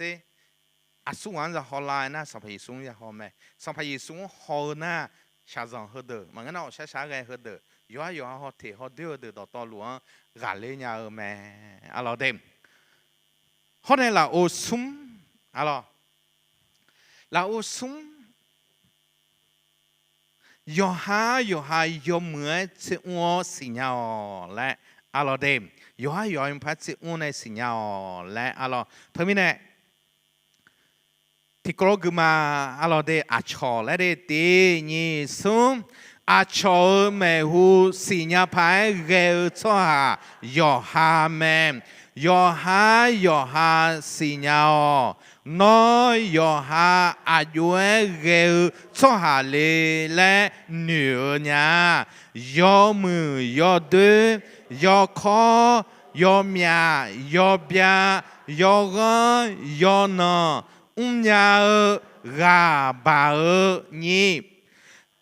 อาสุวรรณจะฮอลไลน์นะสัมภาระสูงจะฮอแม่สัมภาระสูงฮอนะชาซอนเฮเดอร์มันก็น่าช้าๆไงเฮเดอร์อยู่ฮอเทฮอเดอร์เดอร์ต่อหลวงกาเลยเนี่ยแม่อะไรเดฮอเนี่ยเราโอซุมอะไรเราโอซุมอยู่หาอยู่เหมือนเจ้าสิญญาและอะไรเดอยู่มันพัดเจ้าในสิญญาและอะไรทำไมเนี่ยที่กรกมาอะไรเดอาชอและเดตีนี่ซุมอาชอเมหูสิญญาพายเกลชัวอยู่หาแม่อยู่หาสิญญาน้อยอยู่หาอายุเกลชัวเลยและเหนือเนี่ยอยู่มืออยู่ดื้อยู่คอยู่เมียอยู่เบียอยู่กันอยู่นอยาราบานี่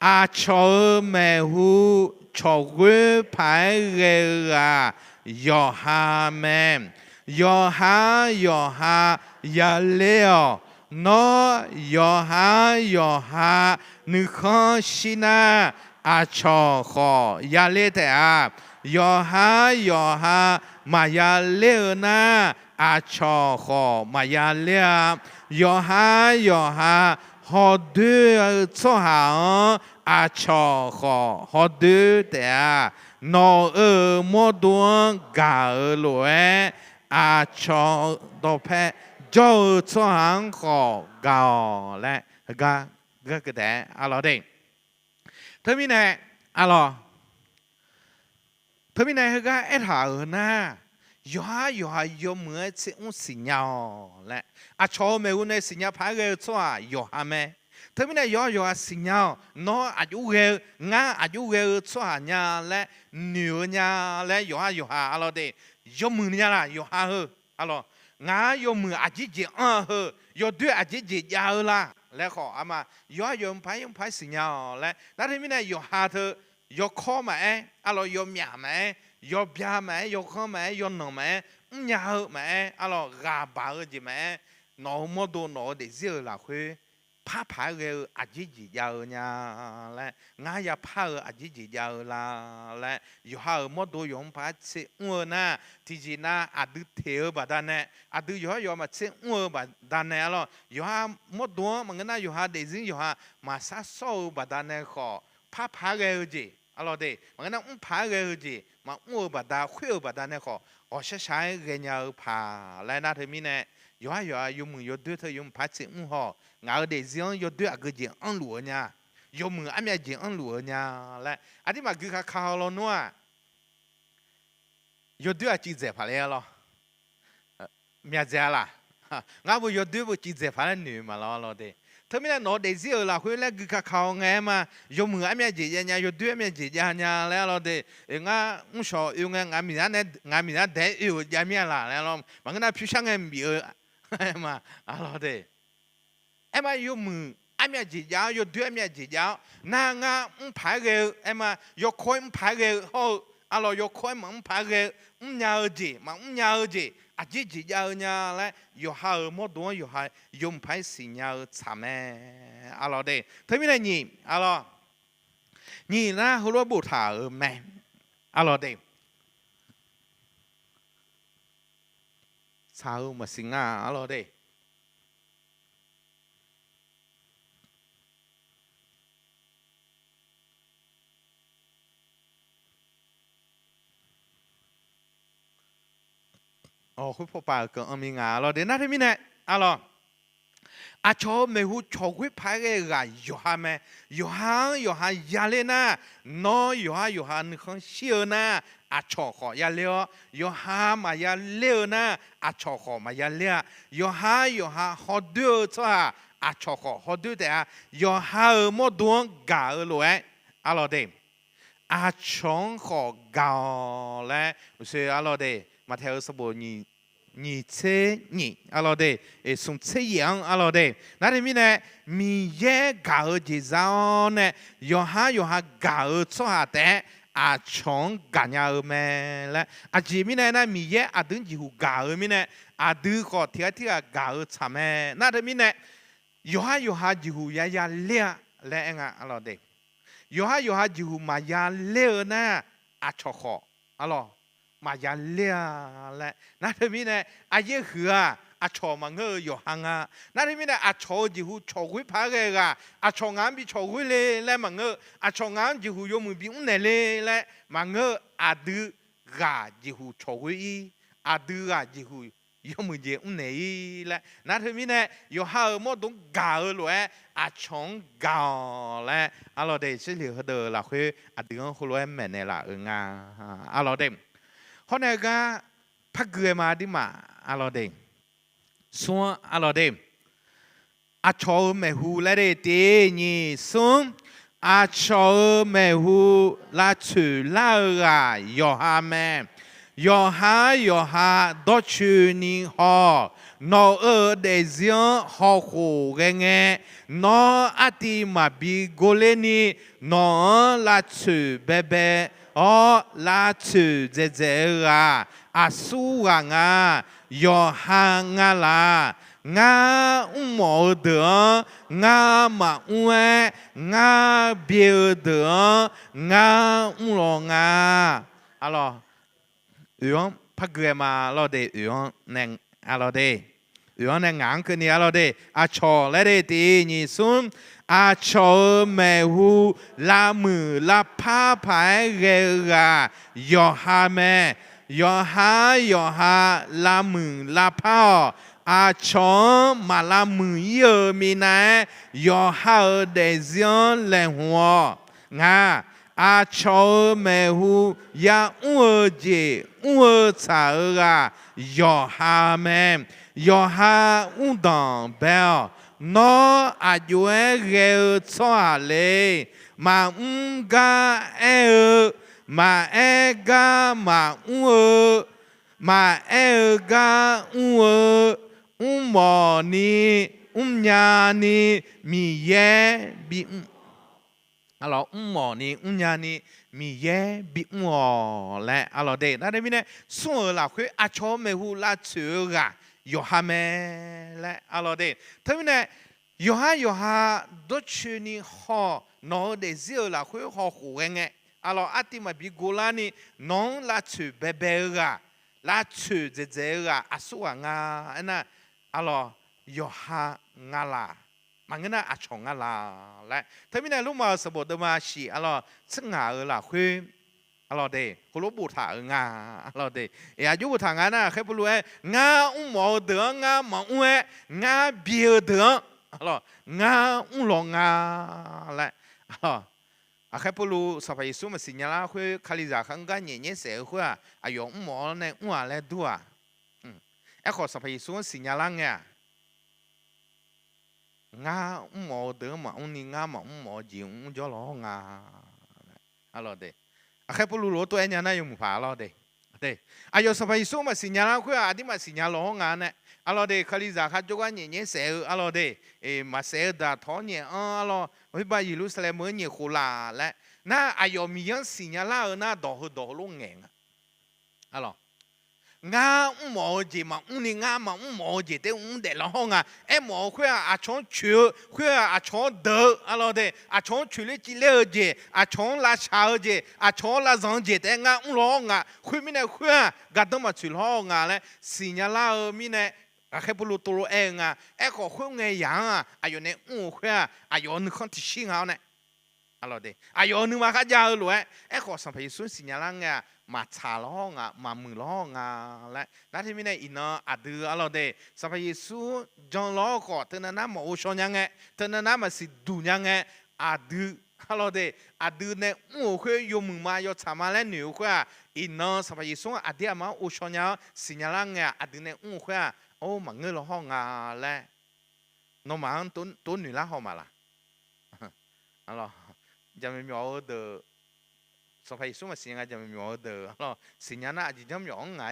อาชอเมหูชอกุพายเราอยู่หาแม่อยู่หายาเลี้ยวน้อยอยู่หานึกชินาอาชอขอยาเลี้ยแต่อยู่หามายาเลี้ยนะอาชอขอมายาเลียอยู่หาฮอดื้อชัวหาอาชอขอฮอดื้อแต่นอมอดวงกาลวยอาชอดอเพจอชัวหางขอกาและกาแต่อะไรเด้เธอมีไหนอะไรเธอมีไหนก็ไอ้ถานะอยู่เหมือนเจ้าสิญญาและอาชอเมอุในสิญญาพายเกลชัวอยู่หาแม่เธอไม่ได้อยู่สิญญาน้ออายุเกลงาอายุเกลชัวเนี่ยและเหนือเนี่ยและอยู่หาอะไรเดอยู่มือเนี่ยละอยู่หาเฮอะไรงาอยู่มืออาจิจิเฮอยู่ด้วยอาจิจิยาละและขออามาอยู่พายสิญญาและนั่นที่ไม่ได้อยู่หาเธออยู่ข้อมาอะไรอยู่เมียมาอยู่เบียแม่อยู่ข้าแม่อยู่หนองแม่ยาแม่อะไรกาบาจีแม่หนอมดูหนอเดี๋ยวละคุยพาพายเรืออาจิจิยาวเนี่ยและงายาพาอาจิจิยาวละและอยู่หามดูยงพาเชื่อนะที่จีน่าอาดูเที่ยวบัดนั้นอาดูอยู่มาเชื่อบัดนั้นอะไรอยู่หามดูมันก็น่าอยู่หาเดี๋ยวอยู่หามาซาโซบัดนั้นขอพายเรือจีอะไรเดี๋ยวมันก็น่าพายเรือจีมาบัดดาคุยบัดนั้นขอใช้เรียนยาวพาและน่าที่มีเนี่ยอยู่มืออยู่ด้วยเธออยู่พัดเสียงหัวงาเดี๋ยวอยู่ด้วยก็จะอันหลวงเนี่ยอยู่มืออันนี้จะอันหลวงเนี่ยและอันที่มาคือข่าวเราเนี่ยอยู่ด้วยจีเจ็บอะไรล่ะเมียเจ้าล่ะงาบุอยู่ด้วยบุจีเจ็บอะไรหนึ่งมาแล้วเดี๋ยวเธอไม่ได้หนอเดี๋ยวละคุยแล้วคือข่าวไงมาอยู่มืออันนี้จะเนี่ยอยู่ด้วยอันนี้จะเนี่ยแล้วเดี๋ยวงาอุ้งชออยู่งามีนั่นเดี๋ยวอยู่ยังมีอะไรแล้วมันก็น่าพิจารณามี em mà alo đây em mà yêu mù em nhà gì giáo yêu đứa em nhà gì giáo na ngã phải ghê em mà yêu khối phải ghê hô alo yêu khối mà phải ghê nhờ gì mà nhờ gì à chỉ giáo nha lại yêu hai một đứa yêu hai yêu phải xin nhau chăm alo đây thấy mấy này nhỉ alo nhỉ na hồ lô bù thả mẹ alo đây sao mà xin alo đây khối phổ bà cái mình alo đến nãy thế mình này alo à cho mấy hú cho khối phải cái gà yo ha ya lên na nó yo ha không xíu na à cho họ ya leo yo ha mà ya leo na à cho họ mà ya leo yo ha họ đưa cho à cho họ đưa để yo ha một đuông gà ở lối alo đây à chọn họ gà lại rồi alo đây mà theo số bộ nhị chế nhị alo đây sung chế yang alo đây nãy thì mình này mi ye gà ở gì sao nè yo ha gà ở chỗ hà té à chọn gà nhà ở mẹ là à chỉ mình này mi ye à đừng chỉ hu gà ở mình này à đừng có thiệt gà ở chả mẹ nãy thì mình này yo ha chỉ hu ya lẹ lẹ anh alo đây yo ha chỉ hu mà ya lẹ na à cho họ alo mà ya lẹ lẹ nãy thì mình này à ye hứa à cho mà ngơ yo hang nãy thì mình này à cho chỉ hu cho quý phá cái à cho ngắm bị cho quý lẹ mà ngơ à cho ngắm chỉ hu yo mình bị ung nè lẹ mà ngơ à đứa gà chỉ hu cho quý à đứa gà chỉ hu yo mình chỉ ung nè lẹ nãy thì mình này yo ha một đống gà ở lối à chọn gà lẹ alo đây sẽ liệu hết là khuya à đứa hồ lối mẹ này là ở nga alo đây hôm nay ga phát cười mà đi mà alo đây xuống alo đây à cho mẹ hu lại đây đi nhỉ xuống à cho mẹ hu là chủ là à yo ha đó chủ ni họ nó ở đây riêng họ khổ nghe nó ati mà bị goleni nó là chủ bebe là chủ dễ à su nga yo ha nga la nga mò được nga mà uê nga bia được nga lo nga alo uyong phát cười mà lo để uyong neng alo đây uyong neng ngang cái này alo đây à cho lại đây đi nhỉ xuống à cho mẹ hu la mù la pa phải ghê gà yo ha mẹ yo ha la mù la pa à cho mà la mù yêu mi này yo ha để riêng lên hoa nga à cho mẹ hu ya gì trả ra yo ha mẹ yo ha đòn bèo nó à dùe ghê cho lệ mà ga mà ga mà ga mò ni nhà ni mi ye bị alo mò ni nhà ni mi ye bị mò lại alo đây đó đây mình này xuống là khuyết à cho mẹ hu là chữ gà yo ha mẹ lại alo đây thế mình này yo ha đôi chữ ni họ nó để riêng là khuyết họ khổ nghe alo ati mà bị golani nó là chữ bé bé gà là chữ dễ gà à su nga anh à alo yo ha nga la mà nghe na à chong nga la lại thế mình này lúc mà sờ bột mà xì alo sức ngà ở là khuyết alo đây cô lúc bù thả ở nga alo đây à chú bù thả nga na khi bù lue nga mò được nga mà nga bia được alo nga lo nga lại à khi bù lu sắp phải số mà xin nhá khuyết khali giả khang ga nhẹ nhẹ sẽ khuyết à dùng mò này lại đua à khó sắp phải số xin nhá nghe nga mò được mà ni nga mà mò gì cho nó nga alo đây à khi bù lu lỗ tôi anh nhá dùng phá lo đây เด้อายอสบายสู้มาสิญญาละคุยอาดิมาสิญญาล้องานเนี่ยอะลอเดคลิซาคาจกว่าเนี่ยเสอะลอเดมาเสดาท้อเนี่ยอะลอวิบายิลุสเลมเนี่ยโคลาและน่าอายอมียังสิญญาละน่าดอกลงเงงอะลองาหมอเจมานี่งามาหมอเจแต่เดละห้องอ่ะหมอคุยอาชงชิวคุยอาชงเดออะลอเดอาชงชิวเลยจิเลเจอาชงลาชาเจอาชงลาซังเจแต่งาร้องอ่ะคุยไม่ได้คุยกัดต้องมาชิวห้องอ่ะและสิญญาละมีเนี่ยแค่พูดตัวเองอ่ะขอคุยไงยังอ่ะอายุเนี่ยคุยอายุนึกคนที่ชิงเอาเนี่ยอะลอเดอายุนึกมาข้าเจ้าหลวยขอสัมผัสสุนสิญญาละเนี่ยมาชาล้องอ่ะมามือล้องอ่ะและนั่นที่มีในอินเนอร์อะดูอะลอเดสัพพะเยซูจงล้อก่อเธอนั้นมาโอชอนยังไงเธอนั้นมาสิดูยังไงอะดูอะลอเดอะดูเนี่ยคุยยมือมาโยชามาเล่นหนูคุยอินเนอร์สัพพะเยซูอะเดียมาโอชอนยังสิญญาลังเนี่ยอะดูเนี่ยคุยโอ้มาเงยล้องอ่ะและน้องมาตัวหนูละห้องมาละอะลอจะไม่มีเอาเดอสัพพะเยซูมาสิญญาจะไม่มีเอาเดอลอสิญญาน่ะจะไม่ยองไง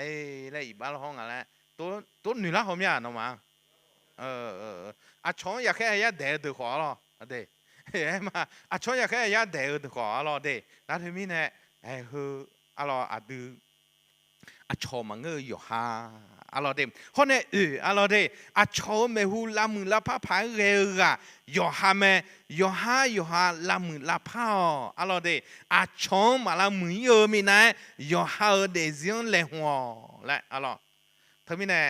และอีบ้าละห้องอะไรตัวหนูละห้องมีอ่ะน้องมาอาชงอยากแค่ยาเดอเดือขอลอเดมาอาชงอยากแค่ยาเดอเดือขอลอเดนั่นที่มีเนี่ยคืออะลออะดูอาชงมันเงยอยู่ฮาอะลอเดคนเนี่ยอะลอเดอาชงไม่หูละมือละผ้าผ้าเรืออยู่ฮาเมอยู่ฮาละมือละผ้าอะลอเดอาชงมาละมือเยอะมีนะอยู่ฮาเดซิอนเลหัวและอะลอที่มีเนี่ย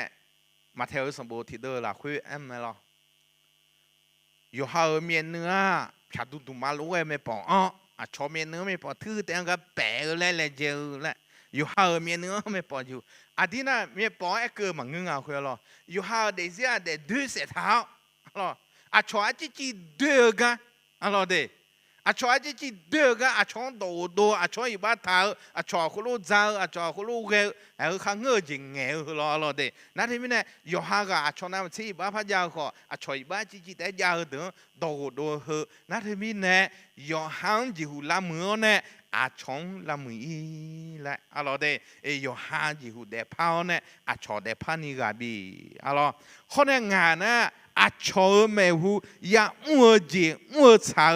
มาเทลสมบูรณ์ที่เดิมละคุยไม่หรออยู่ฮาเมียเนื้อชาดูมาลุ้ยไม่ปองอาชงเมียเนื้อไม่ปองทื่อแต่งก็แปะเลยเจอและอยู่ฮาเมียเนื้อไม่ปองอยู่อาทิตย์น่ะเมียปองเกิดมันเงือกคุยหรออยู่ฮาเดซี่เดดูเสท้าหรออาชงอาจิเดือกันหรอเดอาชงอาจิเดือกันอาชงโดอาชงอีบ้าเท้าอาชงคุลูจ้าอาชงคุลูเกลข้างเงือกจริงเงือหรอเดนั่นที่มีเนี่ยอยู่ฮากอาชงน้ำที่บ้าพัดยาวขออาชงอีบ้าจิแต่ยาวเดือโดเฮนั่นที่มีเนี่ยอยู่ห้างจิหุลามือเนี่ยอาชงลามือและอะลอเดอยู่ห้างจิหุเดพาวเนี่ยอาชงเดพานิกาบีอะลอคนเนี่ยงานน่ะอาชงไม่หูยามัวชา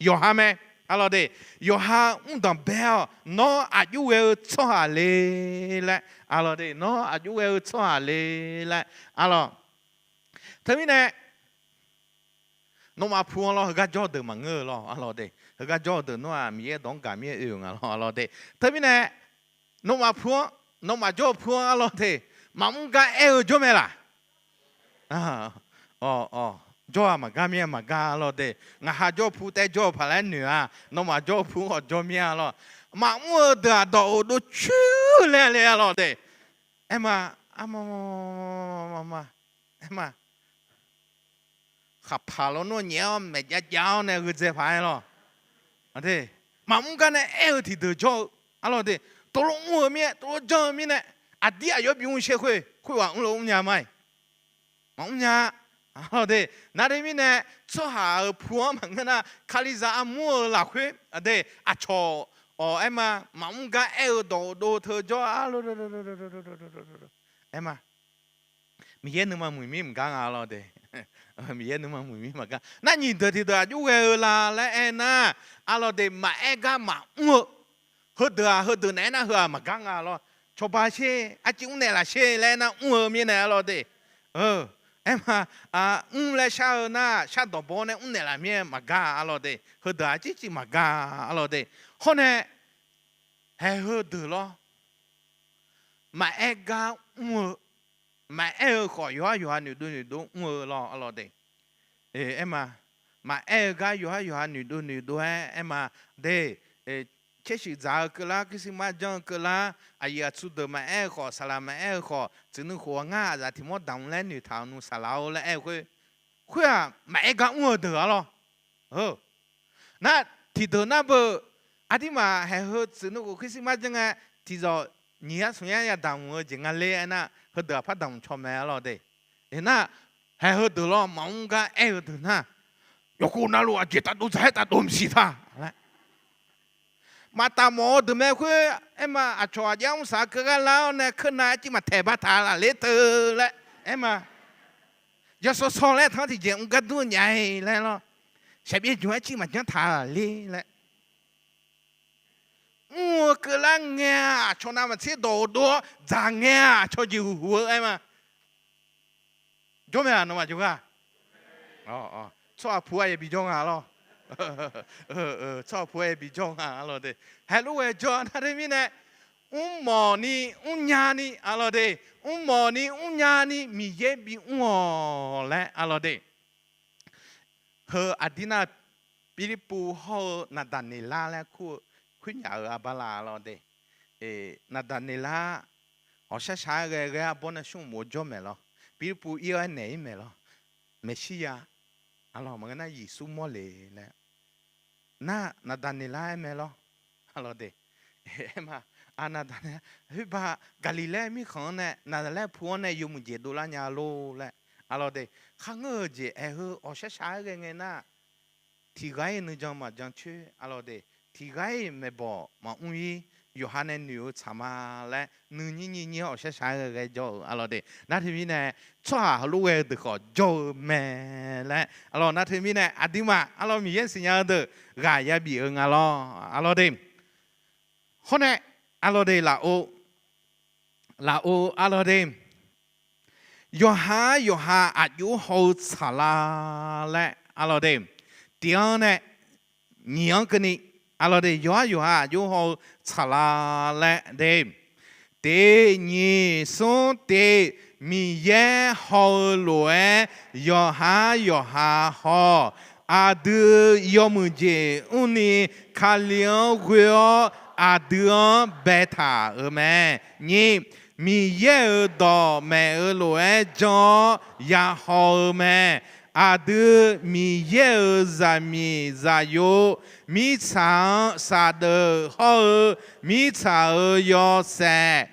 อยู่ห้าไหมอะลอเดอยู่ห้าตอนเบลน้ออายุเอลชั่วเลยและอะลอเดน้ออายุเอลชั่วเลยและอะลอทีนี้เนี่ยน้องมาพูดเราเขาจอดเดิมมังเงอเราอะลอเดเขาจอดเดิมน้องมีต้องการมีเองอะลอเดทีนี้เนี่ยน้องมาพูดน้องมาจอดพูดอะลอเดมังกาจอไหมล่ะจอมากามีมากาลอเดงาฮาจอพูแต่จอพลันเนื้อน้องมาจอพูจอมีอะลอมามัวเดือดดูชิวเลยอะลอเดมาขับพาลโน่นเนี่ยไม่ยาวเนี่ยคือจะพายหรออะเดมามุกันเนี่ยที่เดือดจออะลอเดตัวลงหัวมีตัวจอมีเนี่ยอดีอายุบิวเชื่อคุยว่าลงเนี่ยไหมมาอุ้งเนี่ยอะลอเดนั่นเองมีเนี่ยชั่วหาผัวมันก็น่ะคาลิซามัวหลักคุยอะเดอะชอมามุกันโดเธอจออะลอมามีเย็นนึงมาหมุนมีมันกังอะลอเดมีเย็นนึงมาหมุนมีมันกังนั่นยินเธอที่เธออยู่เวลาและนะอะลอเดมากามาฮึดเดือไหนนะฮึมากังอะลอชอบาเช่อาจิอุ้งเนี่ยละเช่แล้วนะมีเนี่ยลอเดมาและชาหน้าชาดอกบอลเนี่ยเนี่ยละมีมากาอะลอเดฮึดเดือจิมากาอะลอเดคนเนี่ยฮึดเดือลอมากามาขออยู่หนูดูรอรอเดมาก็อยู่หนูดูมาเดเชื่อสิจากก็ละก็สิมาจังก็ละอายาสุดมาขอสลามาขอจึงนึกหัวง่าจะที่มดดังเล่นอยู่ทางนู้นสลาวแล้วคุยมาก็เดือรอนั่นที่เดือนั่นเบออดีมาให้จึงนึกก็สิมาจังที่จะเนี่ยส่วนใหญ่ดังจริงอะไรนะเขาเดือดพัดดังชมแม่เราเด้น่ะให้เขาเดือดร้อนมังกาเดือดนะยกูน่ารู้อาจจะตัดดูใจตัดดูสิท่า mà ta mò từ mẹ khuê em mà à trò giống sao cái lao này khơi này chỉ mà thẻ ba thà là lấy từ lại em mà giờ số số lại thằng thì chỉ ông cái đuôi nhảy lại lo sẽ biết chúng chỉ mà nhớ thà là lấy lại cái lăng nghe cho nam mà chế đồ đồ giả nghe cho nhiều hùa em mà chỗ mẹ nó mà chú à cho phụ ai bị trong à lo cho phụ ai bị trong à lo đấy hello ấy cho nó đấy mình này mò ni nhà ni à lo đấy mò ni nhà ni mi ye bị mò lại à lo đấy adina Pilipu ho Nadanela lại khu nhà ở Abala lo đấy Nadanela họ sẽ sai cái bọn nó xuống một chỗ mẹ lo Pilipu yêu anh này mẹ lo Messiah alo mà cái này Giêsu mua lệ nè Nadanela mẹ lo alo đấy em à Nadanela hư ba Galilee mi khon nè Nadanela phu nè dùng một chế đô la nhà lô lẹ alo đấy khang ngờ chế hư họ sẽ sai cái nghe na thì cái nữa cho mà chẳng chứ alo đấy thì cái mẹ bỏ mà ui Yohane nhiều chama lại nương nhỉ họ sẽ sai cái chỗ alo đấy nãy thì mình này cho lúc ấy được họ chỗ mẹ lại alo nãy thì mình này đi mà alo mình yên sinh nhớ được gái ya bị ưng alo đấy hôm nay alo đấy là ô alo đấy Yoha ayu hậu sala lại alo đấy tiếng này nhiều cái này alo đấy Yoha ayu hậu sala lại đấy tế nhị số tế mi ye hậu lúa Yoha họ adu yomuje uni kalion guyo adu beta mẹ nhị mi ye do mẹ lúa cho ya hậu mẹ adu mi ye zami zayo mi sang sa de hậu mi sa yo se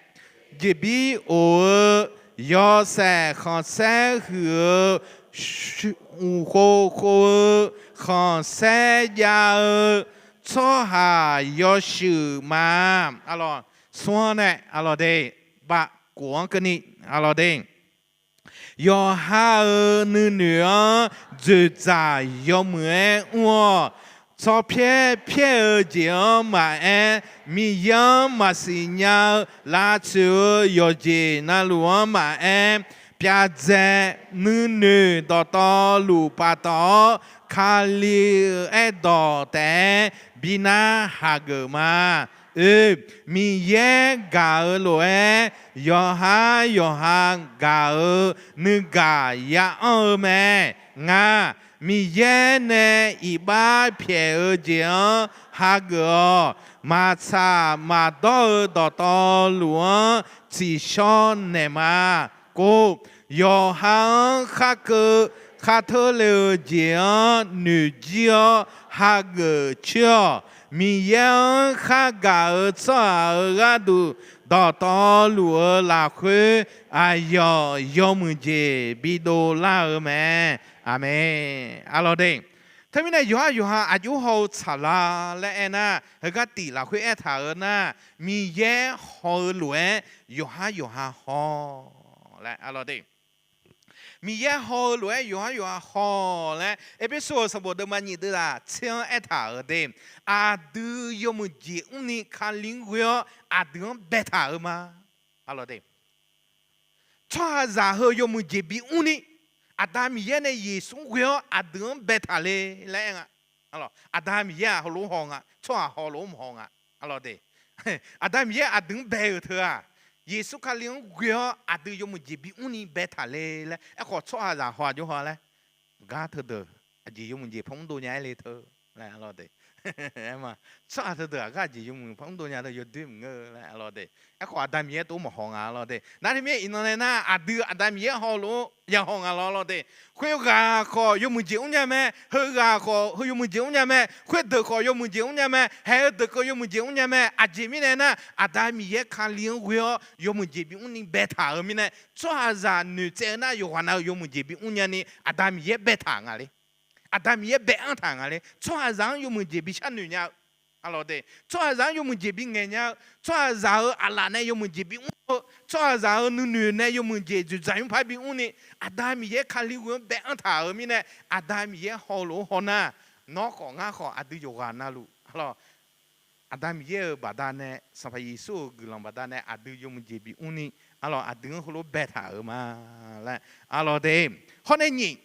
jibi o yo se khan se hu ho khan se ya cho ha yo shu ma alo suan này alo đây ba cuốn cái này alo đây yo ha nữ nữa dự trả yo mẹ wo cho phía chiều mà em mi yếm mà xin nhau lá chữ yo gì na lúa mà em bia dè nữ đỏ lù ba đỏ kali đỏ té bina hagma mi ye ga lo yo ha ga nữ ga ya mẹ nga mi ye ne iba phe jiang ha ge ma cha ma do luo chỉ cho ne ma cô yo ha kha cơ kha thơ leu jiang nữ jiao ha ge chia mi ye kha ga cha ga du đó lúa là khuê ai yo mừng gì bị đồ la mẹ amen alo đây thế mình này Yoha ayu hậu trả la lẽ na cái tỷ là khuê thà na mi ye hậu lúa Yoha ho lẽ alo đây mi ye hậu lúa Yoha ho lẽ episode sắp được mà nhìn được là chiang thà đây adu yo mừng gì uni khăn linh huyết adu beta mà alo đây cho ra hơi yo mừng gì bị uni Adam ye ne Yesu huyết adu beta le lẽ à alo Adam ye họ lú hong à cho họ lú hong à alo đây Adam ye adu beta thưa à Yesu khăn linh huyết adu yo mừng gì bị uni beta le lẽ họ cho ra họ cho họ lẽ gà thưa được gì yo mừng gì phong đồ nhảy le thưa lẽ alo đây em mà sao thế được cái gì dùng phong độ nhà đó yêu đêm ngơ lại lo đấy cái họ Adam ye都冇行啊lo đấy那里面因为那Adam ye好咯也行啊lo đấy佢个họ用唔少嘢咩佢個họ用唔少嘢咩佢得họ用唔少嘢咩係得個用唔少嘢咩啊這邊呢Adam ye 看臉佢用唔少邊你 beta 咁呢做下女仔那有話那用唔少邊你 Adam ye beta 啊咧Adam ye be an thang ale cho azang yo muje bi chan nya alors de toi ça yo mun jebi ngenya toi ça ala ne yo mun jebi toi ça nu ne yo mun je ju za yum pa bi uni adam ye khali wo be an tha mi ne adam ye holo hona no ko nga ko adu yo ga na lu alors adam ye badane sa pa yesu gulang badane adu yo mun jebi uni alors adu holo be tha ma la alors de hone ni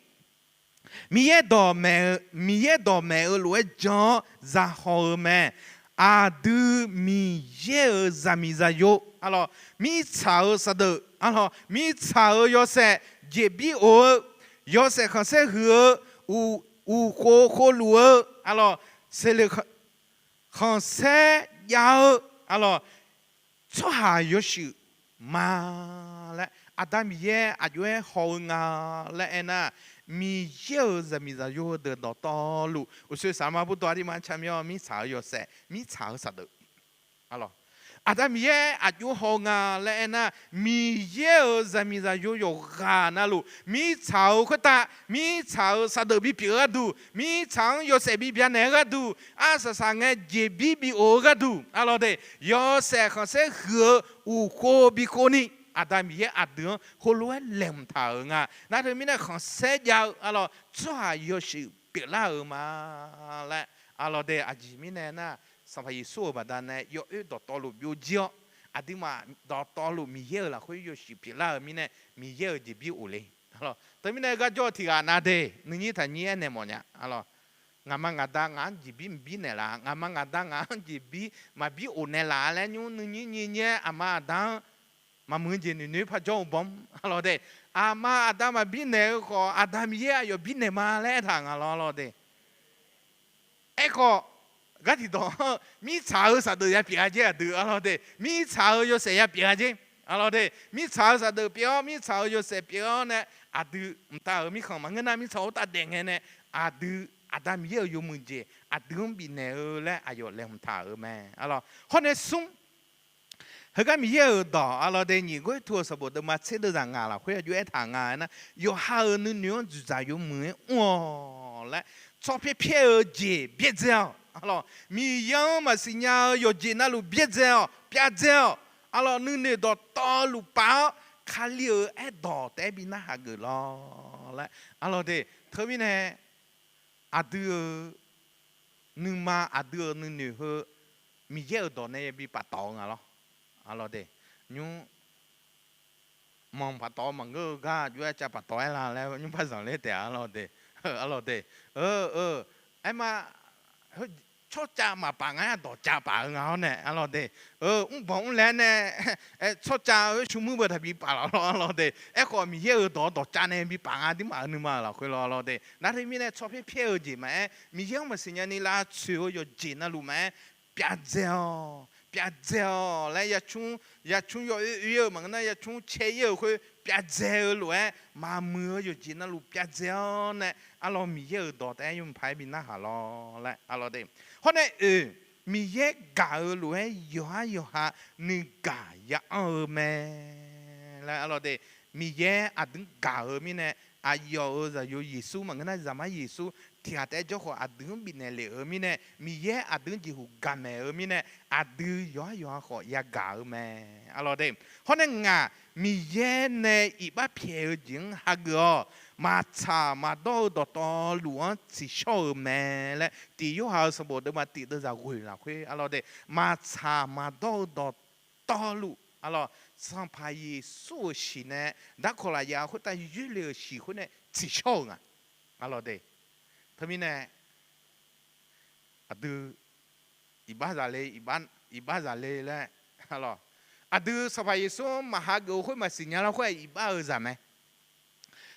mi ye do me lo Jean za ho me a du mi ye za mi za yo alors mi chao sa de alors mi chao yo se je bi o yo se quand c'est ou ko lu alors c'est le quand c'est ya alors cho ha yo shi ma la adam ye a yo ho nga la ena mi ye za mi za yo de do to lu o se sa ma bu do di man cham yo mi chao yo se mi chao sa de alors adam ye a yo ho nga la ena mi ye za mi za yo yo ga na lu mi chao ko ta mi chao sa de bi pi ga du mi chang yo se bi bia ne ga du a sa sa nge je bi o ga du alors de yo se quand c'est he ou ko bi ko ni adam ye adun holo lem ta nga na de mi ne quand c'est ya alors toi yo shi pi la ma la alors de a ji mi ne na sa pa yesu ba da ne yo e do to lu bio jio adima do to lu mi ye la ko yo shi pi la mi ne mi ye ji bi o le alors te mi ne ga jo ti ga na de ni ta ni ne mo nya alors ngama ngada ngan ji bi ne la ngama ngada ngan ji bi ma bi o ne la le nyu ni nye ama da ma mu je ni pa jo bom alors de ama adam ma bi ne ko adam ye yo bi ne ma le ta alors de eko gati do mi chao sa de ya pia je de alors de mi chao yo se ya pia je alors de mi chao sa de pia mi chao yo se pia ne adu mta mi khong ma ngana mi chao ta de nge ne adu adam ye yo mu je adu bi ne le ayo le mta me alors hone sum hega mi ye do alors de ni go to sa bo de ma che de za nga la khwe yo e ta nga na yo ha nu nyu zu za yo mu o le cho pie pie je bie zao alors mi yang ma sinya yo je na lu bie zao pia zao alors nu ne do to lu pa khali e do te bi na ha ge lo la alors de termine adu nu ma adu nu ne he mi ye do ne bi pa to nga lo alors de ñu mong pa to ma ngơ ga ju cha pa to la le ñu pa sang le te alors de em mà cho cha mà bằng á đỏ cha bằng ngáo nè alors de bông lên nè cho cha chúng mưu bờ thà bị bà alors de còn mi yêu đỏ cha nè bị bằng á đi mà nữa mà là cái alors de nãy thì mi nè cho phép phê gì mà mi yêu mà sinh nhật là chiều yo chín na lu mà bia dẻo lại ya chung yo yêu mà cái ya chung chế yêu cái bia dẻo lu mà mưa yo chín na lu bia dẻo nè alors mi yêu đỏ tại yếm phải bị na hà lo lại alors de hôm nay mi ye gà lu yo ha ni gà ya mẹ lại alors de mi ye adın gà mi nè ayo za yo Yesu mà cái này zama Yesu thì hạt ấy cho họ adın bị nè lệ mi nè mi ye adın chỉ hụt gà mẹ mi nè adın yo họ ya gà mẹ alors de hôm nay ngà mi ye nè iba phe jing hagyo mà cha mà đo to luang chỉ show mẹ lệ thì yo ha sabo de mà ti de za gui la kwe alors de mà cha mà đo to lu alors sang pa Yesu shi ne da ko la ya hu ta yu le shi hu ne chỉ show nga alors de thami ne adu iba za le la alors adu sa pa Yesu ma ha go hu ma sinya la hu iba za me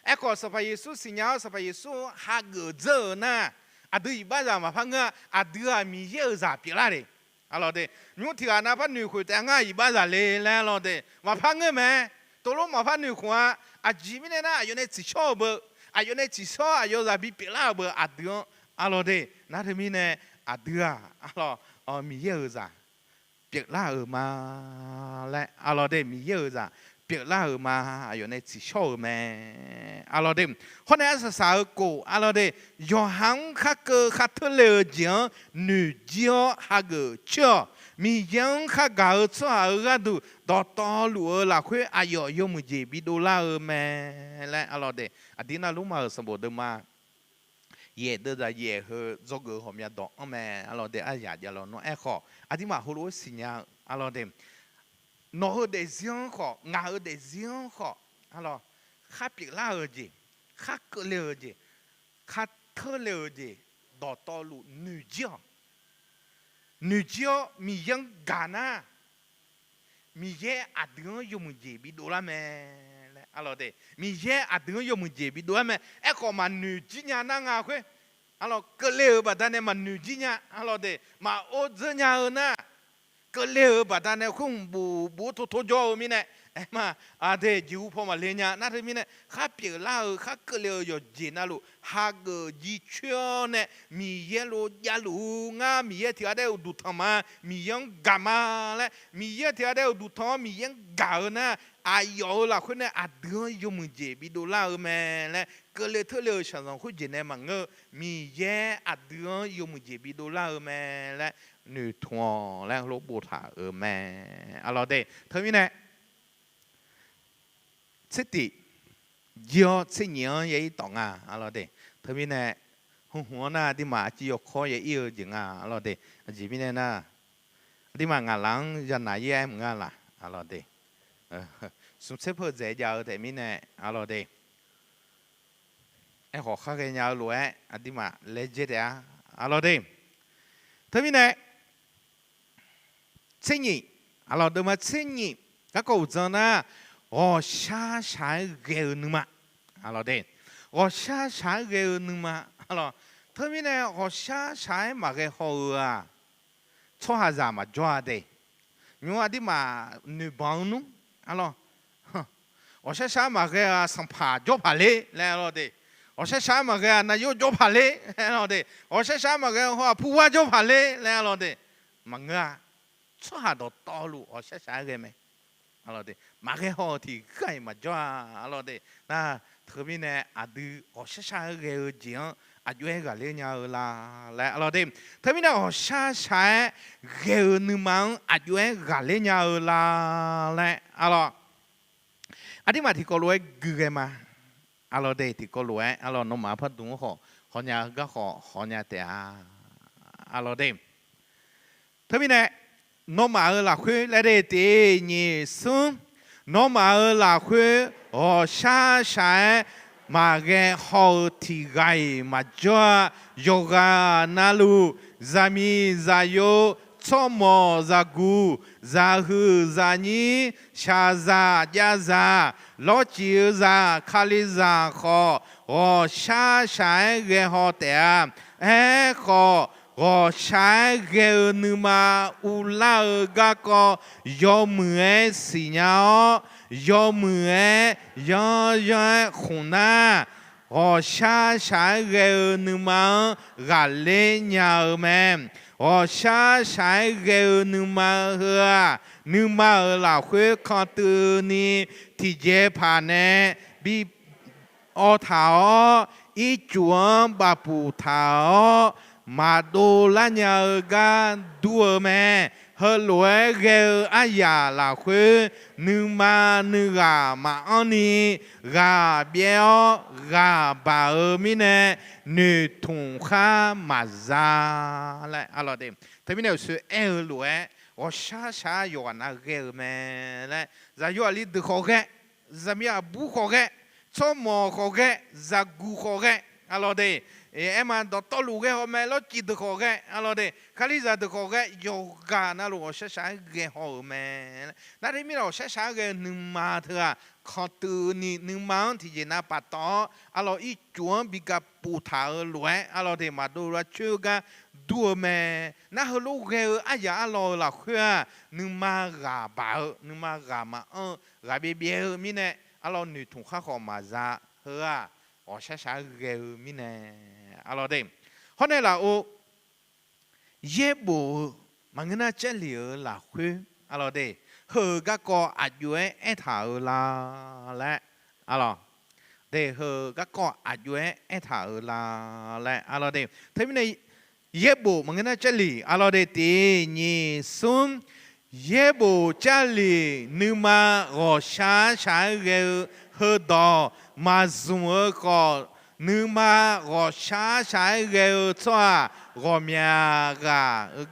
eko sa pa Yesu sinya sa pa Yesu ha go zo na adu iba za ma phang nga adu a mi ye za pi la de alors de nous tirons na pas nous côté nga iba za le la alors de ma phang nga me to lo ma pha nous kwa a ji mi ne na yo ne chi cho bo a yo ne chi so a yo za bi pi la bo adu alors de na de mi ne adu alors mi ye za pi la ma la alors de mi ye za 别啦嘛，有那只小咩？阿老的，后来是啥个？阿老的，约翰那个哈特勒讲，女教那个教，米养那个做那个都到道路啦，会哎呦有么子比多啦咩？来阿老的，阿弟那路嘛什么的嘛？也得在也和这个后面懂咩？阿老的哎呀，阿老侬爱好，阿弟嘛好多事情，阿老的。nó ở để riêng họ, ngà ở để riêng họ, alo, khác biệt là ở gì, khác cỡ lừa gì, khác thơ lừa gì, đó to lụ nữ gió, mi yang Ghana, mi ye adeng yo muje bi đô la mẹ, alo de, mi ye adeng yo muje bi đô la mẹ, eko mà nữ chi nhà na ngà kwe, alo cỡ lừa bà ta này mà nữ chi nhà, alo de, mà ô dơ nhà ở na. Cái lều bà ta này không bố thô cho mình này mà thế chịu phong mà lên nhà nát mình này khác biệt là khác cái lều rồi gì nào luôn hai cái gì chuyện này mi ye lo ya lu nga mi ye thì ở đây đủ thằng mà mi yang gamma này mi ye thì ở đây đủ thằng mi yang gạo na ai yo làคนnày à đứa dùng gì bị đô la mà này cái lều thưa lều sản xuất cái gì này mà ngơ mi ye à đứa dùng gì bị đô la mà này nữ thuaแล้วลบบูถาแม่อะไรเด้เธอมีเนี่ยสติยอดสิ่งนี้ยัยต่างอะไรเด้เธอมีเนี่ยหัวหน้าที่มาจีโอคอยยัยอย่างอะไรเด้จีมีเนี่ยนะที่มางานหลังยันไหนแย่มึงล่ะอะไรเด้สมเสพเจียาวแต่มีเนี่ยอะไรเด้ไอ้หัวข้ากันยาวรวยที่มาเลเจเดียอะไรเด้เธอมีเนี่ย生意，阿拉都嘛生意，那个子呢，我下山给你嘛，阿拉的，我下山给你嘛，阿拉，特别呢，我下山嘛个好啊，错下子嘛抓的，因为的嘛女帮侬，阿拉，我下山嘛个啊上爬捉爬嘞，来阿拉的。我下山嘛个那又捉爬嘞，来阿拉的，我下山嘛个话普话捉爬嘞，来阿拉的，忙啊。错下到道路，我下山个没，阿拉的，马个好提该嘛抓，阿拉的，那特别呢，阿都我下山个讲，阿远个来伢啦，来阿拉的，特别呢，我下山个你忙阿远个来伢啦，来阿拉，阿啲嘛提过来个嘛，阿拉的提过来，阿拉侬马拍动好，好伢个好，好伢的啊，阿拉的，特别呢。nó mà ở là khuê lại đây thì nhị xuống nó mà ở là khuê ở xa xa mà cái hậu thì gai mà cho yoga nalu zami zayo chomo zagu zahu zani shaza yaza lo chiu za khali za kho ở xa xa cái họ té kho我山个你嘛乌拉个个要么是鸟，要么要红呐。我山个你嘛个来鸟们，我山个你嘛呵，你嘛老会看到你提前爬呢，比奥头一转把布头。mà đồ là nhờ ga đua mẹ hơi lối ghê ai ya là khuê nữ mà nữ gà mà ăn đi gà béo gà bà ở mi nè nữ thùng kha mà ra lại alo đêm thế mi nếu sự eo lối ở xa xa yo na ghê mẹ lại ra yo ali được khó ghê ra mi à bu khó ghê cho mò khó ghê ra gu khó ghê alo đêm em mà đó to lù cái họ mẹ nó chỉ được họ cái alo đây khai lý ra được họ cái yoga na lù sẽ sáng cái họ mẹ na đây mi nó sẽ sáng cái nương mà thôi à khó từ nương mà thì chỉ na bắt đó alo ít chuông bị cái bù thảo lúa alo đây mà đồ ra chưa cái đua mẹ na hơi lú cái ai ya alo là khuya nương mà gà bảo nương mà gà mà gà bé bé mi nè alo nữ thùng khác họ mà ra hơi à ở sẽ sáng cái mi nè alo đây, hôm nay là ô, ye bộ mà người ta chơi liều là khuya, alo đây, เฮก็ก็อายุเอถาลาและอะไรเดเฮก็ก็อายุเอถาลาและอะไรเดถ้าไม่ในเย็บบุมันก็น่าจะหลีอะไรเดตีนี่ซุมเย็บบุจะหลีนึมาโอชาชาเกเฮดอมาซุมก็นึมาโอชาชาเกชัวโรเมีย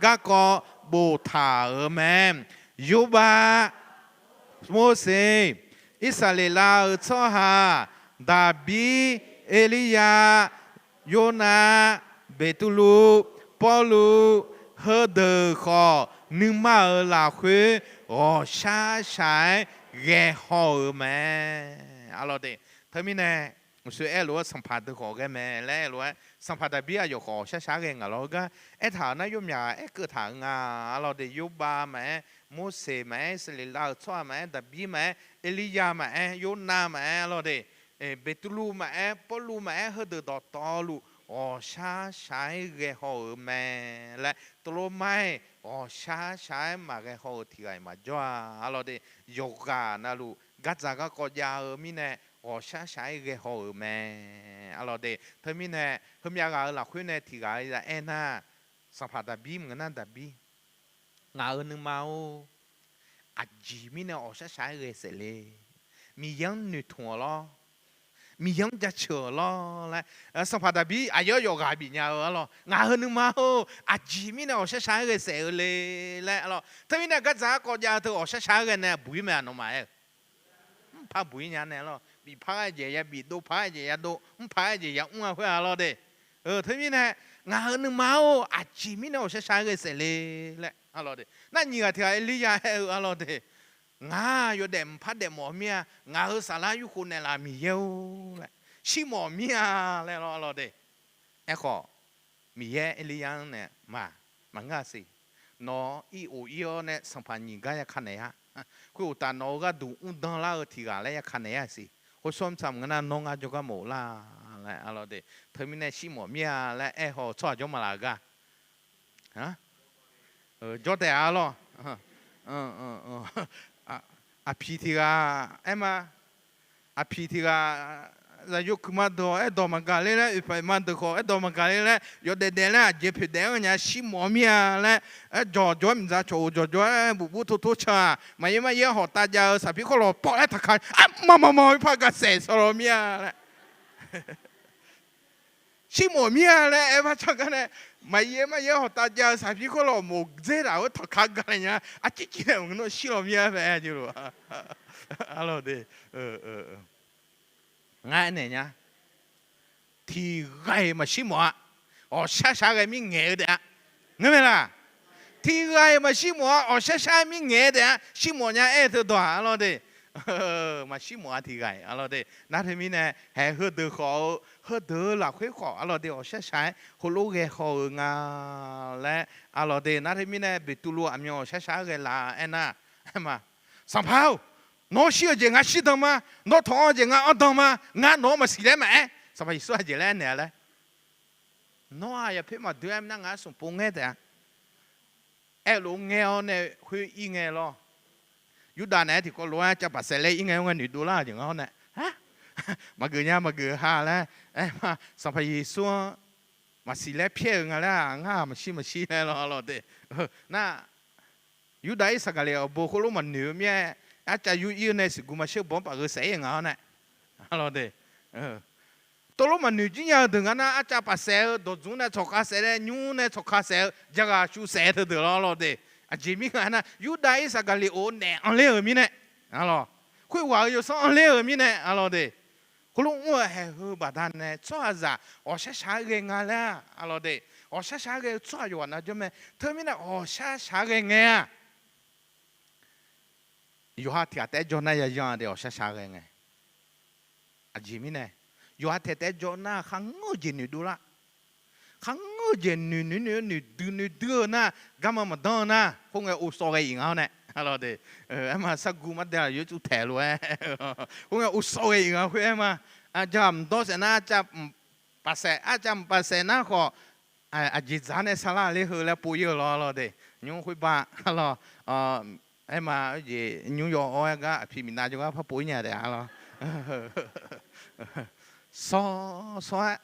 ก็ก็บูถาแมมยูบาโมเสอิสราเอลชัวฮาดาบีเอลียาโยนาเบตุลูปอลูเฮเดอคอนึมาลาคุโอชาชายเกฮอแมอะไรเดเธอมีแน่所以哎，如果生怕得好个咩？来，如果生怕得比较有好，些啥个啊？老个哎，他那有咩？哎，个他啊，老的有巴咩？摩西咩？是里拉错咩？得比咩？以利亚咩？有那咩？老的哎，贝图鲁咩？保罗咩？和得到道路哦，啥啥个好咩？来，多罗咩？哦，啥啥嘛个好提个嘛？就啊，老的有个那路，个咋个国家咪呢？哦，啥啥个好咩？阿老弟，他们呢，他们家老คน呢，提个哎那，สัมผัสดับบีมันนั่นดับบีงาหนึ่งมาอาจีมีเนี่ยอ๋อช้าๆเลยเสร็จเลยมียังหนึ่งถั่วล้อมียังจะเชื่อล้อแล้วสัมผัสดับบีอายุโยกาบีเนี่ยล้องาหนึ่งมาอาจีมีเนี่ยอ๋อช้าๆเลยเสร็จเลยแล้วถ้ามีเนี่ยก็จะก็จะเธออ๋อช้าๆเลยเนี่ยบุยแม่นอมาพาบุยเนี่ยล้อบีพาเจียบีดูพาเจียดูพาเจียอุ้งเพื่อล้อเด้ถ้ามีเนี่ยงาหนึ่งมาอาจีมีเนี่ยอ๋อช้าๆเลยเสร็จเลยแล้วอะไรเด้นั่นยังไงที่ไอ้ลียาอะไรเด้งาอยู่เดมพัดเดมหมอเมียงาสาราอยู่คนในลามีเยอะเลยชิหมอเมียแล้วอะไรเด้ไอ้ข้อมีเยอะเอลียงเนี่ยมันง่ายสินออีโออีโอเนี่ยสัมพันธ์ยังไงขันเนี่ยคุยอุตานอก็ดูอุดรลาที่กาเลยขันเนี่ยสิเขาสมจำกันนะน้องอาจจะก็หมดละอะไรเด้เธอมีเนี่ยชิหมอเมียและไอ้ข้อชอบจะมาละกันฮะจอดแต่อะไรอาพีทีกาเอ็มอาพีทีกาจะยกมาดูดอมันกาเลยนะไปมันดูเขาดอมันกาเลยนะยกเด่นๆนะเจ็บเด่นๆเนี่ยชิมอมีอะไรจอมันจะโจบุทุชาไม่ยังหอตาเยอะสับพี่เขาหล่อปอดให้ทักขันมาพักกระเสสโรมีอะไรชิมอมีอะไรพักจังกันเนี่ยไม่ยังหอตาเยอะสับพี่เขาหล่อหมกเจราว่าทักขันกันเนี่ยอาจิจิเนี่ยมันชิโรมีอะไรอยู่หรออะไรเด้ง่ายเนี่ยที่ไงมาชิมวะอ๋อช้าๆก็มีเงี้ยเด้อเงี้ยล่ะที่ไงมาชิมวะอ๋อช้าๆมีเงี้ยเด้อชิมวะเนี่ยตัวอะไรเด้มาชิมวะที่ไงอะไรเด้นั่นที่มีเนี่ยให้เฮดเดือหลักคุยขออะไรเด้อ๋อช้าๆคนรู้เกี่ยวกับงานและอะไรเด้นั่นที่มีเนี่ยบิดตัวรู้อันนี้อ๋อช้าๆก็ละน่ะมาสัมภาน้องเชื่อจะงาชิดมาน้องท้องจะงาอัดมางาน้องมาสิเลยไหมสมัยสุดจะเล่นเนี่ยเลยน้องอย่าเพิ่งมาดูแอมนั่งงาส่งปุ่งเงี้ยแต่ลุงเงี้ยเนี่ยคุยอีเงี้ยหรอยุดานเนี่ยที่ก็รู้ว่าจะปัสเสเลยอีเงี้ยงั้นดูล่าอย่างเขาเนี่ยฮะมาเกยเนี่ยมาเกยฮาแล้วมาสมัยสุดมาสิเลยเพี้ยงอะไรงามาชี้เลยหรอเด้น่ายุดได้สักอะไรบุคคลมันเหนือเมียอาจจะอยู่ในสิ่งกูมาเชื่อผมปากเสียอย่างนั้นนะอะไรเด้ตัวเรามันหนุ่มจริงอย่างถึงนั้นอาจจะปัสเสียตัวจุนเนี่ยชกขาเสียยูเนี่ยชกขาเสียจะก็ชูเสียเถอะอะไรเด้อาจจะมีกันนะอยู่ได้สักอะไรโอ้เนี่ยอันเลี้ยมีเนี่ยอะไรคุยว่าอยู่สองอันเลี้ยมีเนี่ยอะไรเด้คุณลุงว่าเฮ้ยบ้านเนี่ยชัวร์จ้ะอ๋อช้าๆเรื่องอะไรอะไรเด้อ๋อช้าๆเรื่องชัวร์อยู่นะจ๊ะแม่เธอมีเนี่ยอ๋อช้าๆเรื่องไงอยู่หาที่แต่จอน่าจะยังเดียวช้าๆไงอาจิมิเนี่ยอยู่หาที่แต่จอน่าขังงูเจนิดูละขังงูเจนิดูนะกำมาดนะคงจะอุศกยิงเอาเนี่ยอะไรเด้มาสักกูมาเดี๋ยวอยู่จุดแถวเลยคงจะอุศกยิงเอาคุยมาอาจารย์ตัวเสนาจะภาษาอาจารย์ภาษาหน้าขออาจิตจานเนี่ยสลาเลยเหรอแล้วปุยเหรออะไรเด้ยงคุยบ้าอะไร em mà gì New York oi cái phim mình cho cái phát bối nhà để lo so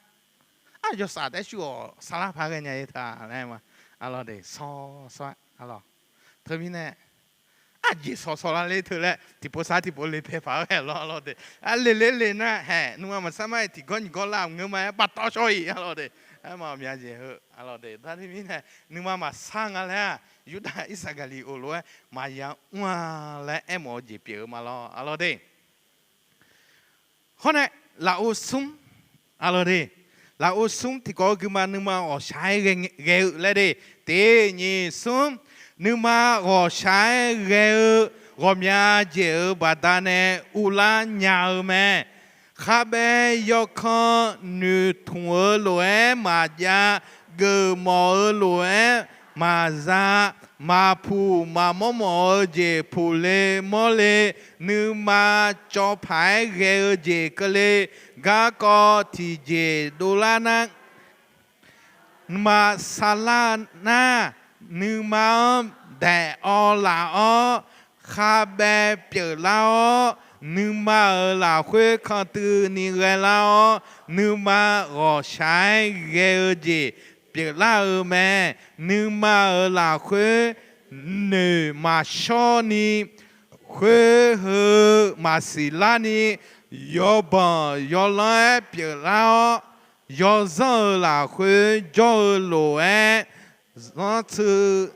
à cho sao để cho sao là phá cái nhà ta em mà lo để so lo thôi mình nè à gì so là lấy thôi lẽ thì bố sao thì bố lấy phê phá cái lo để à lấy nè hè nhưng mà sao mai thì có làm người mà bắt tao chơi lo để em mà mình gì hả lo để ta thì mình nè nhưng mà sang à lẽ Yuda Isagali olo mà yang hoa lại em ở gì biểu mà lo đi hôm nay là ô sung lo đi là ô sung thì có cái mà nhưng mà ở sai ghê lại đi thế nhỉ sung nhưng mà ở sai ghê gồm nhà chịu bà ta nè ula nhà mẹ khá bé do con nữ thua lúa mà ya gờ mò lúa mà ra mà phù mà mò dễ phù lê mò lê nữ mà cho phải ghê dễ cơ lê gà có thì dễ đô la nang mà sa la na nữ mà đại o là o khá bé biểu la o nữ mà là khuê con tư ni ghê la o nữ mà gò trái ghê dễ biểu la mẹ nữ mà là khuê nữ mà cho ni khuê hơ mà xì la ni yo bằng yo lại biểu la yo giờ là khuê yo lô nó từ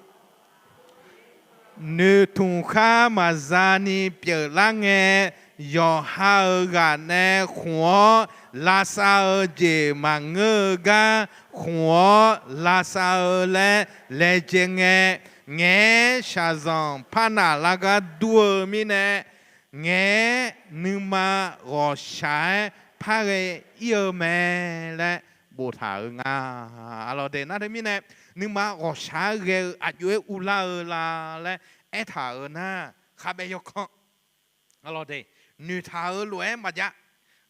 nữ thùng khá mà ra ni biểu la nghe yo ha gà nè khóa la sao dễ mà ngơ ga khóa la sao lẽ chê nghe xa dòng pana la ga đua mi nè nghe nhưng mà gò trái phá cái yêu mẹ lẽ bồ thả nga alo để nó thế mi nè nhưng mà gò trái ghê à dưới u la lẽ thả na khá bé yo con alo để nữ thả lúa mà dạ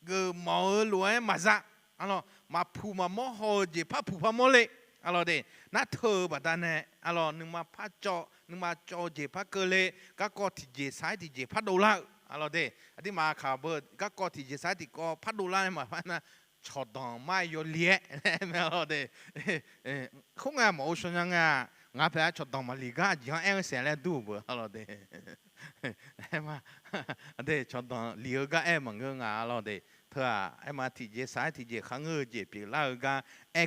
gờ mò lúa mà dạ alo mà phù mà mò hồ gì phá phù phá mò lệ alo để nát thơ bà ta nè alo nhưng mà phá cho gì phá cơ lệ các con thì gì sai thì gì phá đô la alo để đi mà khá bơ các con thì gì sai thì có phá đô la mà phá na cho đòn mai yo liệt alo để không ai mẫu số nhang à ngã phải cho đòn mà liga chỉ em sẽ lên đủ bơ alo để em à để cho đòn liga em mà ngơ ngà alo để thưa à em mà thì dễ sai thì dễ kháng ngơ dễ bị lao ga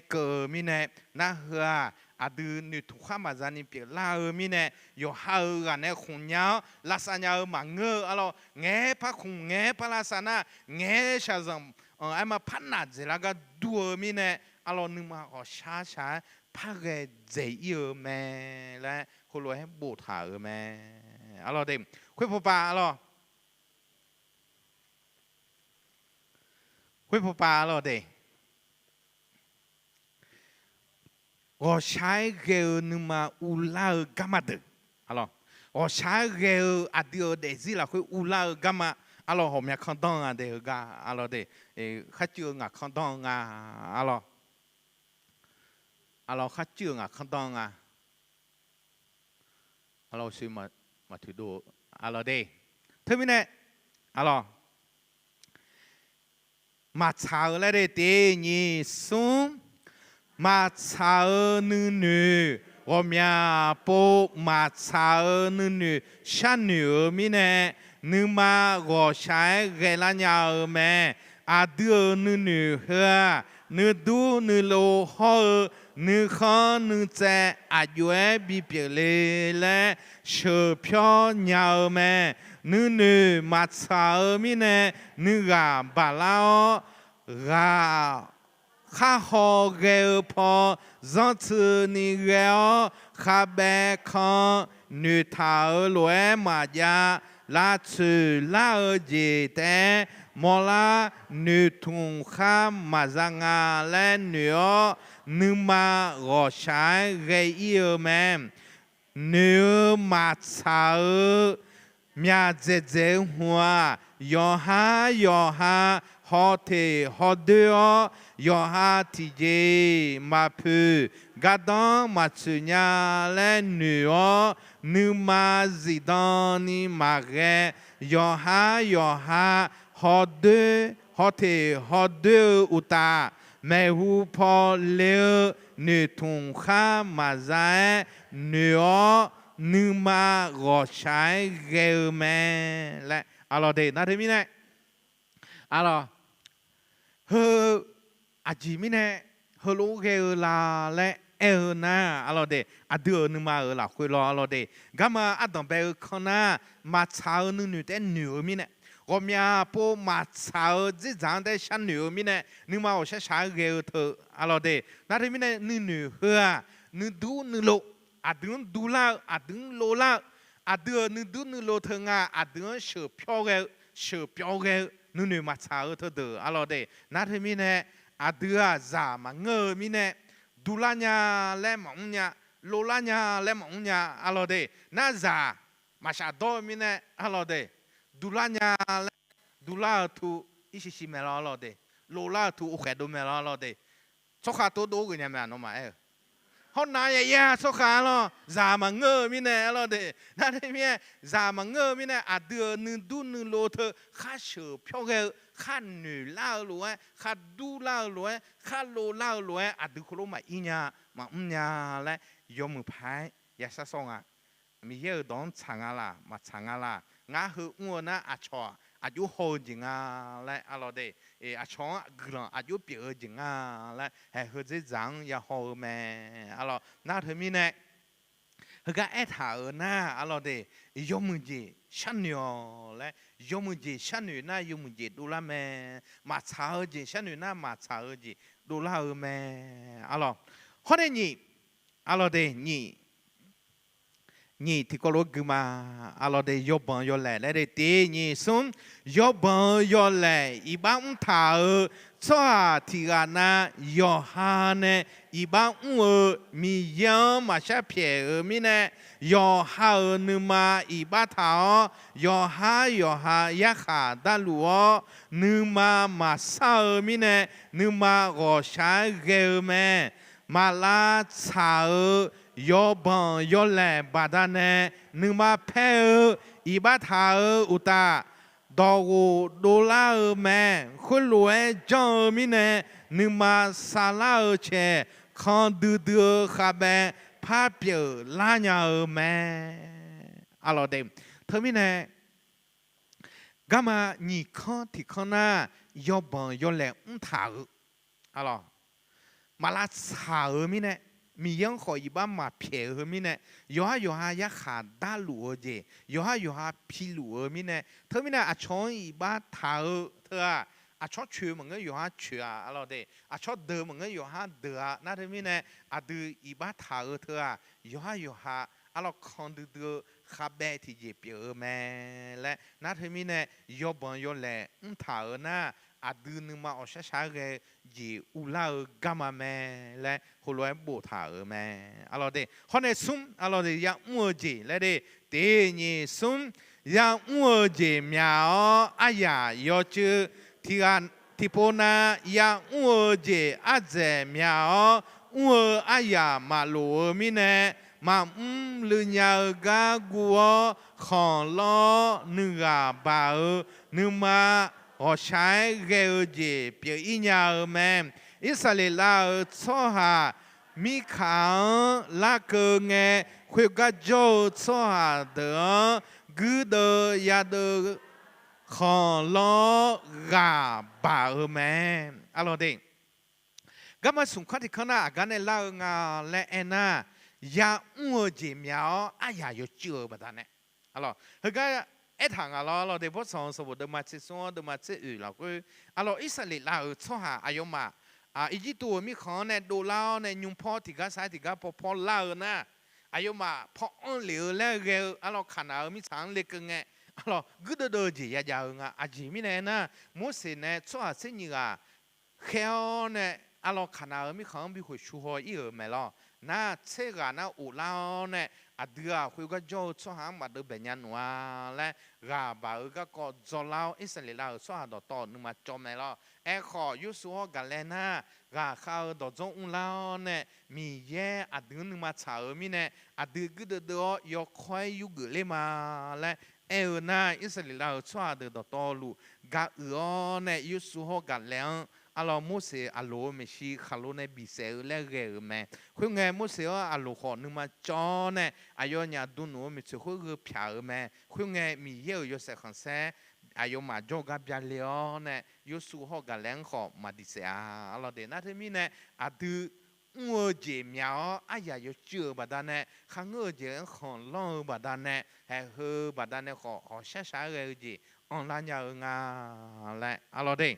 cơ mi nè na hưa à đưa nữ thủ khám mà ra ni bị lao mi nè yo hao ga nè khung nhau la sa nhau mà ngơ alo nghe pa khung nghe pa la sa na nghe sa dòng em mà phát nạt dễ là ga đua mi nè alo nhưng mà ở xa pa cái dễ yêu mẹ là hồi rồi em bổ thả mẹ alo đêm khuyết phô pa alo khuyết phô pa alo đêm ở trái ghê nhưng mà u la gamma được alo ở trái ghê à điều để gì là khuyết u la gamma alo hôm nay không đong à để ga alo để khách chưa ngà không đong à alo khách chưa ngà không đong à alo xin mà thử đồ alo đây thế mình nè alo mà chào lại đây để nhỉ xuống mà chào nữ ôm nhà bố mà chào nữ sáng nữ mình nè nữ mà gõ trái ghé la nhà mẹ à đưa nữ hơ nữ du nữ lô hơ nữ khó nữ trẻ à dùa bị biểu lệ sờ phiêu nhà mẹ nữ mà chào mình nè nữ gà bà lao gà khá hồ ghê phò gió chư ni ghê khá bè con nữ thảo lúa mà ya la chư la ở gì thế mò la nữ thùng khá mà ra ngà lên nữa nữ mà gò trái ghê yêu mẹ nữ mà chào mẹ dễ hoa yo ha họ thể họ đưa yo ha thì dễ mà phư gà đón mà chữ nhà lên nữa nữ ma gì đó ni mà ghé yo ha họ deux uta mẹ hu po leo nữ thùng kha mà ra nữ nữ ma gò trái ghê mẹ lại alors đây na thế mi này alors hơ à chỉ mi này hơ lũ ghê là lẽ na alors đây à đưa nữ ma ở là quê lo alors đây gamma à đồng bè con na mà chào nữ tên nữ mi này我们不马超这长得像牛咪呢，你嘛我些啥个头，阿老的，那他们呢，你女喝啊，你读你落，啊等读啦，啊等落啦，啊得你读你落头啊，啊等手票个，你女马超头的，阿老的，那他们呢，啊得啊咋嘛我咪呢，读啦呀来忙呀，落啦呀来忙呀，阿老的，那咋嘛啥多咪呢，阿老的。Dulanya dula tu isi si melalo de lola tu ukedo melalo de soka to do gnya me no ma e hon na ya soka lo za ma ngơ mi ne lo de na de mi za ma ngơ mi ne a de nu du nu lo the kha shu phyo ge kha nu la lo kha du la lo kha lo la lo a de ko lo ma inya ma nya la yo mu pai ya sa song a mi ye don chang a la ma chang a la ngã hư ngô na à chó à chú hồ gì ngà lại à lo đây à chó gừng à chú biểu gì ngà lại hay hư dễ dàng ya hồ mẹ à lo na thôi mi này hư cái ép thả ở na à lo đây yếm mừng gì sanh nhiều lại yếm mừng gì sanh nhiều na yếm mừng gì đô la mẹ mà cháo gì sanh nhiều na mà cháo gì đô la mẹ à lo hôm nay nhỉ à lo đây nhỉ nhị thì có lúc mà alo đây yo bận yo lẹ lại đây tí nhị xuống yo bận yo lẹ ibang thảo cho thì na yo ha nè ibang mi yo mà sẽ phê mi nè yo ha nữ mà ibang thảo yo ha ya ha đã lúa nữ mà sao mi nè nữ mà gò sai ghê mẹ mà la chảo yo bon yo le badane numa pe iba tha uta do do la me khulue jan mi ne numa sala che khan du khabe pha pye la nya me alors de termine gama ni khan ti khana yo bon yo le tha alors mala cha mi ne mi yang khoi ba ma phê hơn mi nè yo ha ya khá đa lúa gì yo ha pi lúa mi nè thưa mi nè à chọn ba thảo thưa à chọn chữ mà người yo ha chữ à lo đây à chọn đờ mà người yo ha đờ à na thưa mi nè à đờ ba thảo thưa yo ha à lo con đờ khá bé thì dễ biểu mẹ lẽ na thưa mi nè yo bon yo lẹ thảo na à đứaนึงมาเอาช้าๆเลยยี่อุลาเกามาแม่และหัวร้อยโบถาแม่อะไรเดคนในซุ้มอะไรเดยังมัวจีและเดเตนี่ซุ้มยังมัวจีเมียวอายายอจือที่พนายังมัวจีอาเจเมียวมัวอายามาโลมิเนมาลืญากัวของล้อเนื้อบาเนื้อมา我ใช้เกลจีเปียอิญาแม่อิสราเอลชอหามีขังลักเงคุยกับโจชอหาเดกูเดยาเดของล้อกาบาแม่อะไรเด้ก็มาสุขที่ข้างหน้ากันในลางาและเอ็น่ายาอ้วนจีเมียวอายาอยู่เจือแบบนั้นอะไรเฮ้ยไอ้ทางเราเดี๋ยวพอสอนสมุดเดิมมาเชื่อเดิมมาเชื่อเราก็อิสราเอลเราชอบหาอายุมาอีจิตัวมีของเนี่ยดูเราเนี่ยยุ่งพอที่ก็ใช้ที่ก็พอเล่านะอายุมาพอเหลือแล้วเร็วเราขนาดมีทางเล็กไงกูเดินจียาวๆอาจีมีเนี่ยนะมุสลิมเนี่ยชอบเส้นยี่เขาเนี่ยขนาดมีของมีหัวชูหัวอีไม่หรอน่าเชื่อกันนะอุลาเนี่ย đưa khui cái dâu cho hàng mà đưa bệnh nhân hoa lẽ gà bảo cái có dầu lao ít sẽ là số hàng đó to nhưng mà trong này lo khó yếu số gà lên ha gà khao đó giống lao nè mì ye đưa nhưng mà chảo mi nè đưa cái đó yếu khoai yếu gửi lên mà lẽ na ít sẽ là số hàng đó to lu gà nè yếu số gà lên alo mua xe alo mình chỉ khalo này bị xe lẽ ghê mà khuyên nghe mua xe alo họ nhưng mà cho nè ayo nhà đun nữa mình chỉ khuyên cái mà khuyên nghe mình yêu sẽ không xe ayo mà cho cái bia leo nè yêu số họ cái lẽ họ mà đi xe alo để nãy mình nè từ ngồi chế miao yêu chưa bà đàn nè khang ngồi chế không lo bà đàn nè hay hư bà đàn nè họ sẽ cái gì online nhà lại alo đây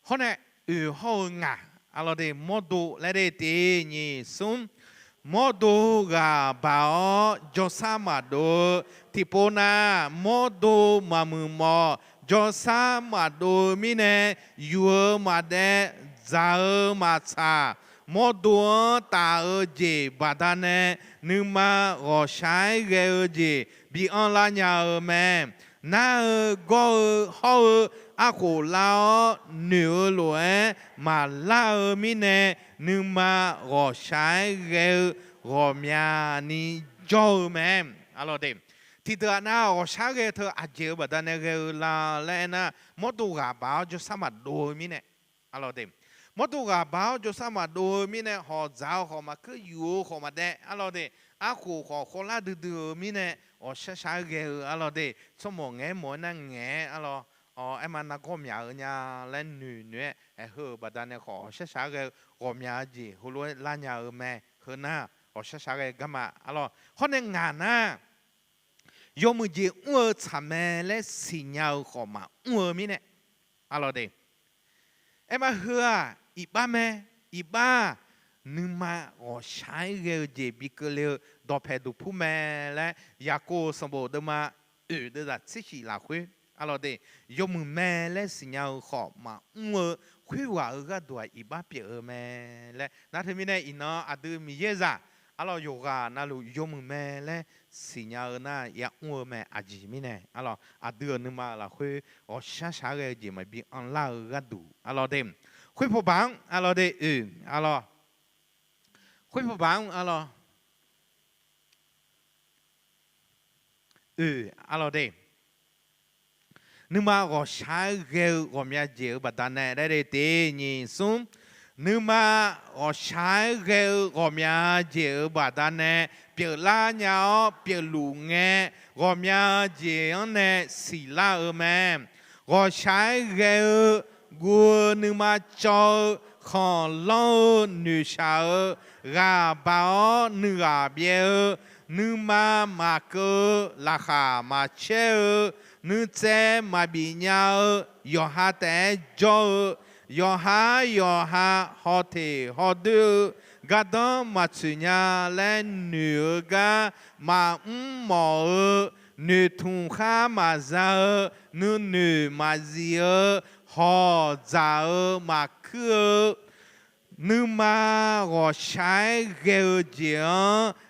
hôm nay hậu ngà alo de modu lại de ti nhị sum modu gà bảo cho sa mà đồ tipona modu mà mù mò cho sa mà đồ mi nè yua mà de za mà cha modu ta ở gì bà ta nè nhưng mà họ sai ghê ở gì bị online nhà ở mẹ na go hậu cô lao nửa lúa mà lao mi nè nhưng mà họ sai ghê họ mía ni cho mẹ alo đêm thì từ na họ sai ghê thưa chế bà ta nè ghê là lẽ na một tu gà báo cho sao mà đôi mi nè alo đêm một tu gà báo cho sao mà đôi mi nè họ giáo họ mà cứ yêu họ mà đẻ alo đêm họ la đưa mi nè họ sai ghê alo đêm số một nghe mỗi năng nghe alo em ăn có mía ở nhà lên nửa hơ bà ta này họ sẽ sáng cái gồm nhà gì hồ lúa la nhà ở mẹ hơn na họ sẽ sáng cái gam à alo hôm nay ngàn na yêu mình gì ua chăm mẹ lấy xin nhau họ mà ua mi nè alo đây em hơ iba mẹ iba nhưng mà họ sáng cái gì bị cái liệu đọc phải đọc phụ mẹ lấy nhà cô xong bộ đó mà đó là chỉ là khuyên alo đây dùng mẹ lấy xin nhau họ mà khuyên vào cái đuổi iba bịa mẹ lấy nãy thì mình này ino đưa mi ye ra alo yoga na lu dùng mẹ lấy xin nhau na ya mẹ gì mình này alo đưa nhưng mà là khuyên ở xa xa cái gì mà bị ăn lao cái đủ alo đây khuyên phụ bang alo đây alo khuyên phụ bang alo alo đây nhưng mà họ sai ghê họ mẹ dễ bà ta này đây để nhìn xuống nhưng mà họ sai ghê họ mẹ dễ bà ta này biểu la nhau biểu lù nghe họ mẹ dễ này xì la ở mẹ họ sai ghê gu nhưng mà cho không lo nữ sao gà bao nữ gà bia nhưng mà cơ là khả mà chơi nữ trẻ mà bị nhau yo ha té cho yo ha họ thể họ đưa gà đó mà chỉ nhà lên nửa gà mà mò nửa thùng khá mà ra nửa mà gì họ ra mà cứ nhưng mà họ sai ghê gì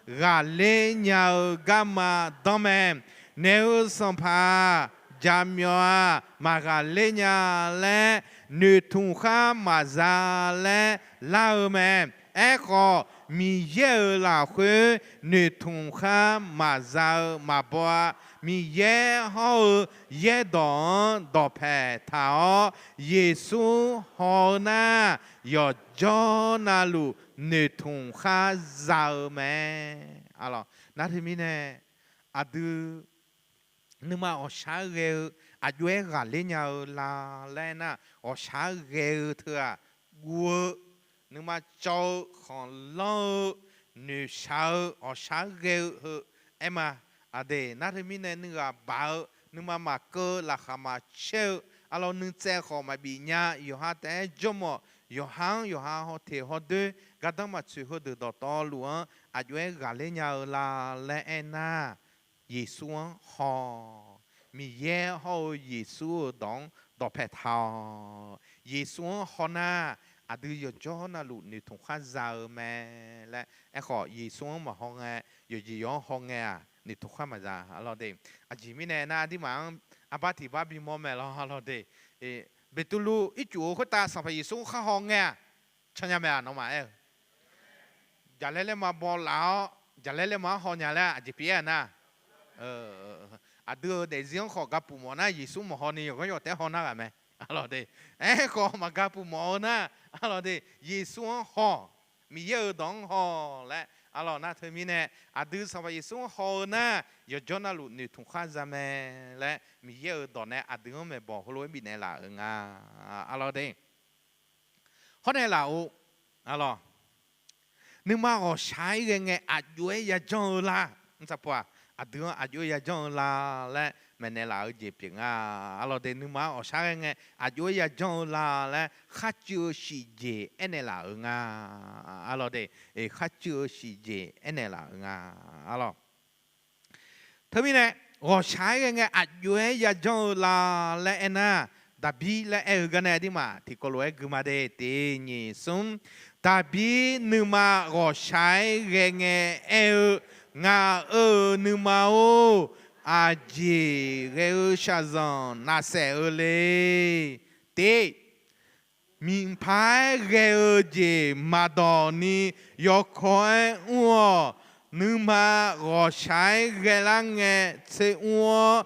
gà lên nhau gà mà đâm em nếu xong pa jam yo mà gà lên nhà lẽ nửa thùng khá mà ra lẽ la em họ mi ye là khuê nửa thùng khá mà ra mà bỏ mi ye họ ye đỏ phe thảo Giêsu họ na yo cho na lu nửa thùng khá ra mẹ alo nãy thì mình nè đưa nhưng mà ở xa ghê duy gà lên nhau là lên na ở xa ghê thưa gua nhưng mà cho còn lo nữ sao ở xa ghê em để nãy thì mình nên là bảo nhưng mà cơ là mà chơi alo nữ trẻ họ mà bị nhà yêu ha té cho mà yêu ha họ thì họ đưa cái đó mà chỉ họ được to luôn duy gà lên nhau là lên na Giêsu họ mi ye họ Giêsu đón đọc phải thao Giêsu họ na ดื้อยจ้อน่ะลูกนี่ถุงข้าเจอแม่และไอ้ขอยีส่งมาห้องไงอยู่ยีย้อนห้องไงนี่ถุงข้ามาจ้าเราเด็กจีมิเนี่ยนะที่มันอาบาติบาบิมอแม่เราเด็กเบตุลูอีจูเขาตาสัมภาระส่งข้าห้องไงฉันยังไม่อ่านออกมาอย่าเล่นมาบอลแล้วอย่าเล่นมาห้องเนี่ยแหละจีพีนะดื้อเดี๋ยวขอกับปุ่มนะยีส่งมาห้องนี้ก็อยู่แต่ห้องนั่นแหละเราเด็กก็มากับปุ่มนะเราเด็กยีส่งห้องมีเยอะดองห้องและalors na termine à deux ça va y son hona yo jona lu ni thung kha jamais le mi ye donne à deux me bon holo mi ne la nga alors de hone la o alors ni ma o shai ge nge a yue ya jon la sa pa à deux a yue ya jon la le me ne la je ping alors de ni ma o shai nge a yue ya jon la le kha chu shi je ene la nga alors de kha chu shi je ene la nga alors termine o shai nge a yue ya jon la le ena da bi le ga ne di ma ti ko lo gu ma de te ni sum da bi ni ma o shai nge nga ni ma o a ji ge sha zon na se le te min pai ge je ma do ni yo khoi wo nu ma go shai ge la nge se wo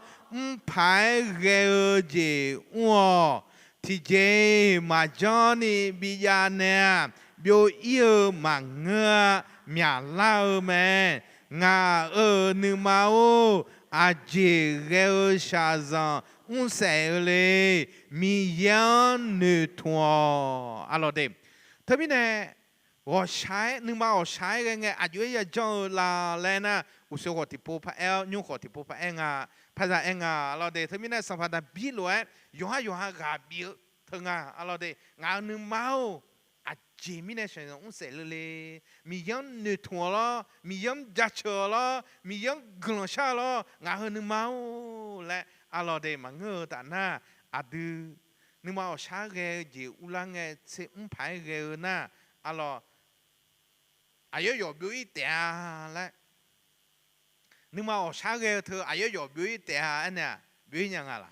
pai ge je wo ti je ma johnny bi ya ne bio yêu ma nga mya lao me nga nu ma o a ji ge sha zon un se le mi yan ne toi alors de termine wo shai nu ma o shai ge nge a yue ya jo la le na u so ko ti po pa el nyu ko ti po pa nga pa za nga alors de termine sa pa da bi lo yo ha ga bi thanga alors de nga nu ma o chỉ mi này xem ông sẽ lê mi yang nửa thua lo mi yang giá chờ lo mi yang gần xa lo ngã hơn nửa máu lẽ alo đây mà ngơ ta na adu nửa máu xa ghê gì ulang nghe sẽ không phải ghê na alo ayo yo biểu ý tè lẽ nửa máu xa ghê thưa ayo yo biểu ý tè anh nè biểu ý nhang à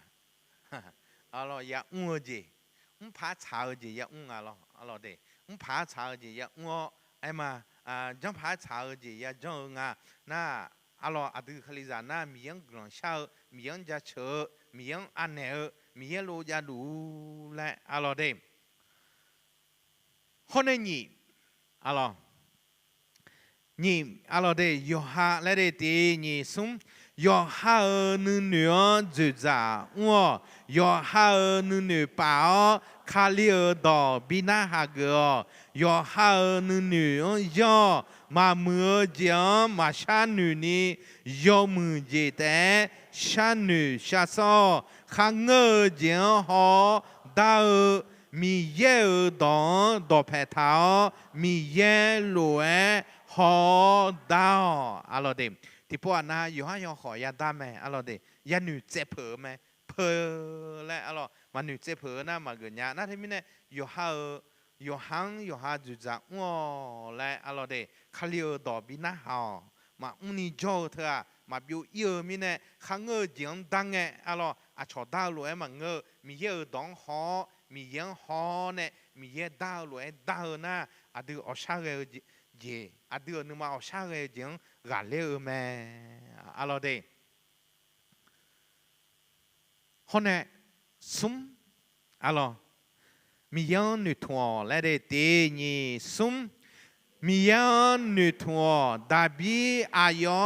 alo ya ung gì không phải chào gì ya ung alo đây phá chào gì ya ngo em mà trong phá chào gì ya trong na alo adu khali za na miếng gòn sao miếng giá chợ miếng ăn nè miếng lô giá đủ lại alo đây hôm nay nhỉ alo đây yo ha lại đây thì nhỉ sum yo ha nu nửa dự giả ngo yo ha nu nửa bảo khá liều đỏ bina ha gờ yo ha nu nửa yo mà mưa gió mà sa nửa ni yo mưa gì thế sa nửa sa so khá ngơ gió họ đau mi ye đỏ đỏ phải tháo mi ye lúa họ đau alo đêmที่พวกน่ะอยู่ให้ขอยาดามแม่อะไรเดยาหนูเจ็บเผลอไหมเผลอและอะไรมันหนูเจ็บเผลอนะมาเกินยาน่าที่มีเนี่ยอยู่หาจุดจังว้าและอะไรเดขาเลียวดอกบินะฮะมาอุ้นี่โจ้เถอะมาบิวเยอะมีเนี่ยข้างเงยจีนดังไงอะไรชอดาวรวยมันเงยมีเยอะดองหอมีเยอะหอเนี่ยมีเยอะดาวรวยดาวนะดูอชาเกยดูนึกมาอชาเกยจีนกาเลอแม่อะไรเดคนเนี่ยซุ่มอะไรมียังหนึ่งตัวและเดตีนี่ซุ่มมียังหนึ่งตัวดาบีอายอ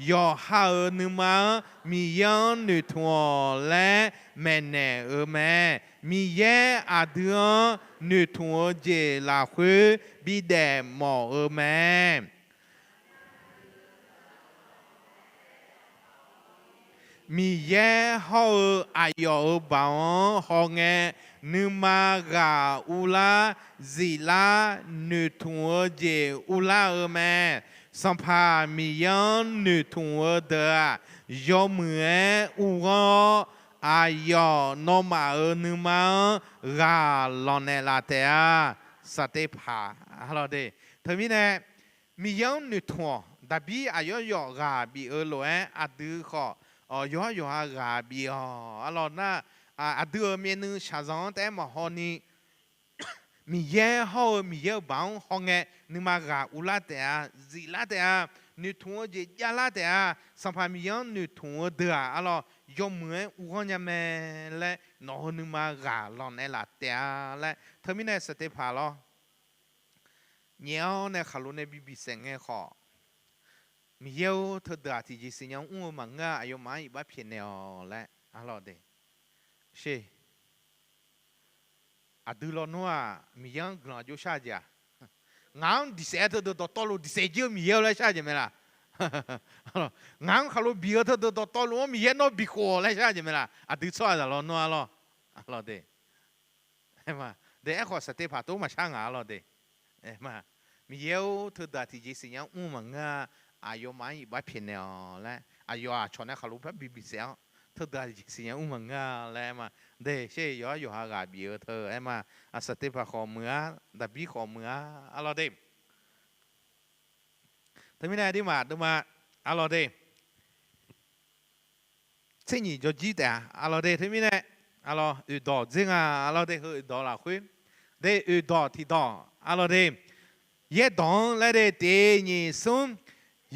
ยอหาหนึ่งมามียังหนึ่งตัวและแม่เนแม่มีเยอาเดือหนึ่งตัวเจลาคุบิเดหมอแม่มีเย่ฮออายอบาวฮอเงนึมากาอุลาซิลานึทัวเจอุลาแม่สัมภามียันนึทัวเดอยอมืออุก ayo no ma nu ma ga lo ne la te a sa te pa alo de thế mi nè mi yong nu thua đã bi ayo yo ga bi lo adu kho yo ga bi alo na adu mi nu sa zong te ma ho ni mi ye ho mi ye bang ho nge nu ma ga u la te a zi la te a nu thua je ya la te a sa pa mi yong nu thua de a alo yo mue u ho nya me le no nu ma ga lo ne la te a le thế mi nè sa te pa lo nhiều nè khá luôn nè bị sinh nghe khó nhiều thứ đó thì chỉ sinh nhau mà ngã ai mà ít bắt phiền nhau lại alo đấy xe đưa lo nữa nhiều người cho sao vậy ngang đi xe thôi đó to luôn đi xe chưa nhiều lại sao vậy mày là ngang khá luôn bia thôi đó to luôn nhiều nó bị khổ lại sao vậy mày là đưa sao rồi lo nữa alo đấy em mà để khó sẽ phá tôi mà sang alo đấy mà nhiều thứ đó thì chỉ sinh nhau mà ngã ai mà ít bắt phiền nhau lại ai cho nên khá luôn bắt bị sao thứ đó thì chỉ sinh nhau mà ngã lại mà để xe yo hà bị ở thơ em mà sẽ tiếp vào khó mưa đã bị khó mưa alo đây thế này đi mà alo đây thế nhỉ cho gì đấy alo đây thế này alo đỏ riêng alo đây hơi đỏ là khuyên đây đỏ thì đỏ alo đây ye dong lại để để nhị sum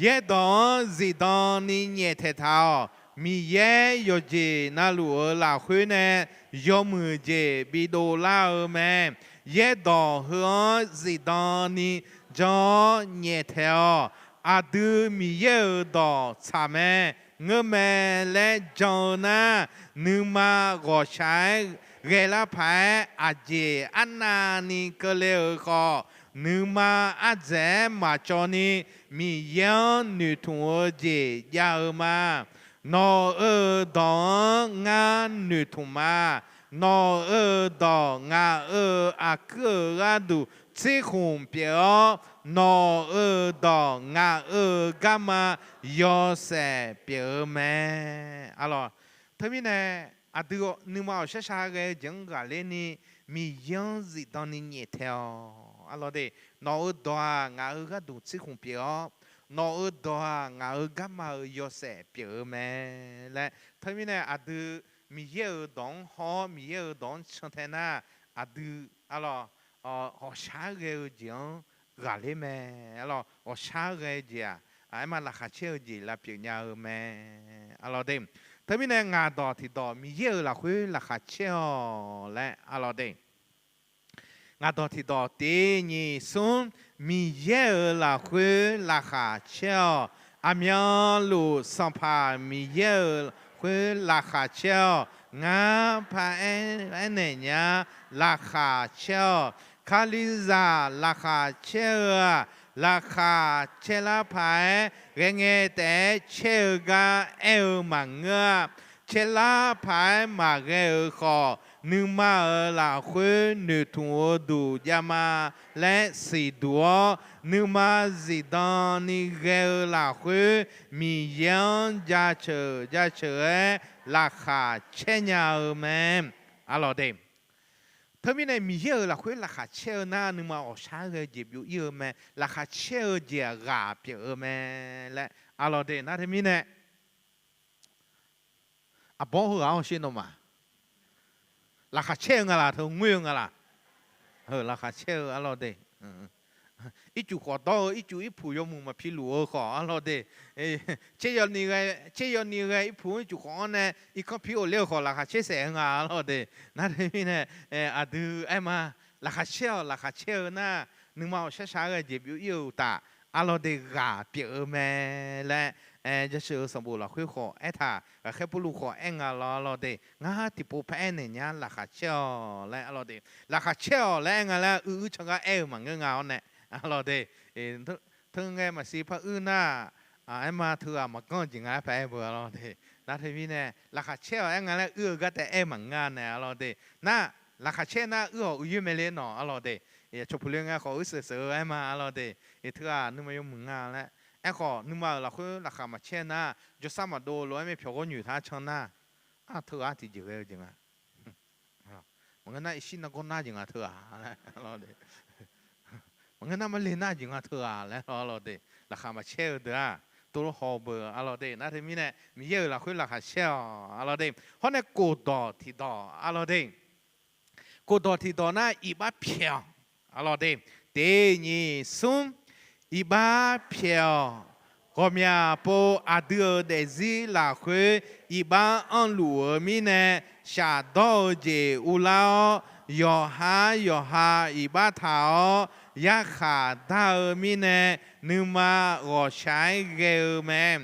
ye dong gì dong ni nhẹ thế thao mi ye yo je na lu la khuyên nè yo mười je bi đô la mẹ ye dong hứa gì dong ni cho nhẹ theo đưa mi ye dong cha mẹ ngơ mẹ lẽ cho na nu ma gò trái ghé la phải je anna ni cơ leo kho nu ma dễ mà cho ni mi yang nu thua je ya ma no đó nga nu thua ma no đó nga cơ ga du chỉ hùng biểu no đó nga gamma yo se biểu mẹ alo thế mi nè đưa nu ma sẽ sao cái những cái lên ni mi yang gì đó ni nhẹ theo alo đây nó đó ngã cái đủ chỉ không biểu nó đó ngã gamma yo se biểu mẹ lại thế mi nè đưa mi yêu đón họ mi yêu đón chân thế na đưa alo họ sao cái chuyện gà lên mẹ alo họ sao cái gì ai mà là khát chơi gì là biểu nhau mẹ alo đây thế mi nè ngã đó thì đó mi yêu là khuya là khát chơi lại alo đây ngã đó thì đó tế nhị xuống mi yêu là khuya là khát chơi amian lu sampa mi yêu khuya là khát chơi ngã pa anh này nhá là khát chơi Kaliza là khát chơi là khát chơi là phải nghe để chơi ga eo mà ngơ chơi là phải mà nghe khó nhưng mà là khuyên nữ thua đủ yama lẽ xì đùa nhưng mà gì đó ni nghe là khuyên mi yang ra chờ là khát chơi nhau mẹ alo đây thế mi này mi yêu là khuyên là khát chơi na nhưng mà ở xa cái gì biểu yêu mẹ là khát chơi gì gà biểu mẹ lẽ alo đây na thế mi này bỏ hư áo xin đâu mà là khát chơi ngà là thường nguyên ngà là là khát chơi alo đây ít chú khó đó ít chú ít phụ用mà phi lúa khó alo đây chơi giờ ni cái ít phụ chú khó nè ít con phi ở liêu khó là khát chơi sẽ ngà alo đây na thế này đưa em à là khát chơi na nhưng mà sẽ sao cái gì biểu yêu ta alo đây gà biểu mẹ lẽจะเชื่อสมบูรณ์ละคุยขอท่าแค่ผู้ลูกของาเราเดงาที่ปูแพ้เนี่ยราคาเชี่ยวและเราเดราคาเชี่ยวและงาแล้วชงก็มันเงาเนี่ยเราเดถึงไงมาสิพระน่ามาเถื่อมาก้อนจริงแพ้เบื่อเราเดนาทีนี้เนี่ยราคาเชี่ยวงาแล้วก็แต่มันงานเนี่ยเราเดน่าราคาเชี่ยวน่ายืมไม่เล่นหนอเราเดชอบผู้เลี้ยงเขาเสือมาเราเดเถื่อนึกไม่ยอมมึงงานแล้วขอนึกว่าเราคือราคามาเช่นนะจะสามารถดูร้อยไม่เพียงก็อยู่ท่าช่างนะ à thưa à thì chữ cái chừng à mà cái này xin nó con na chừng à thưa à lo đấy mà cái này mà lên na chừng à thưa à lo đấy là khám mà chơi được à tôi họ bờ à lo đấy na thì mình này mình giờ là khuyên là khá chơi à lo đấy hôm nay cổ đỏ thì đỏ à lo đấy cổ đỏ thì đỏ na ít ba phiêu à lo đấy để nhỉ sum ít ba phiêu có mẹ bố à đưa để gì là khuê ít ba ăn lúa mi nè xả đỏ dễ u lao yo ha ít ba thảo ya khả đào mi nè nhưng mà gõ trái ghê mẹ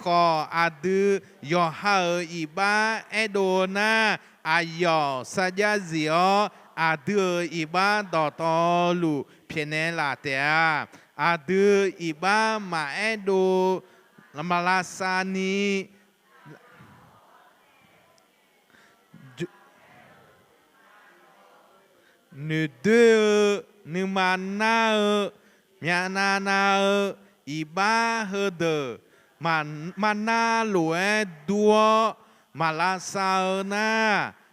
khó à đưa yo ha ít ba đồ na à yo sa gia diо à đưa ít ba đỏ to lù phiền là tè à đưa iba mà edo malasani nữ đưa nữ mà na nhà na iba hơ mà na lúa đua malasa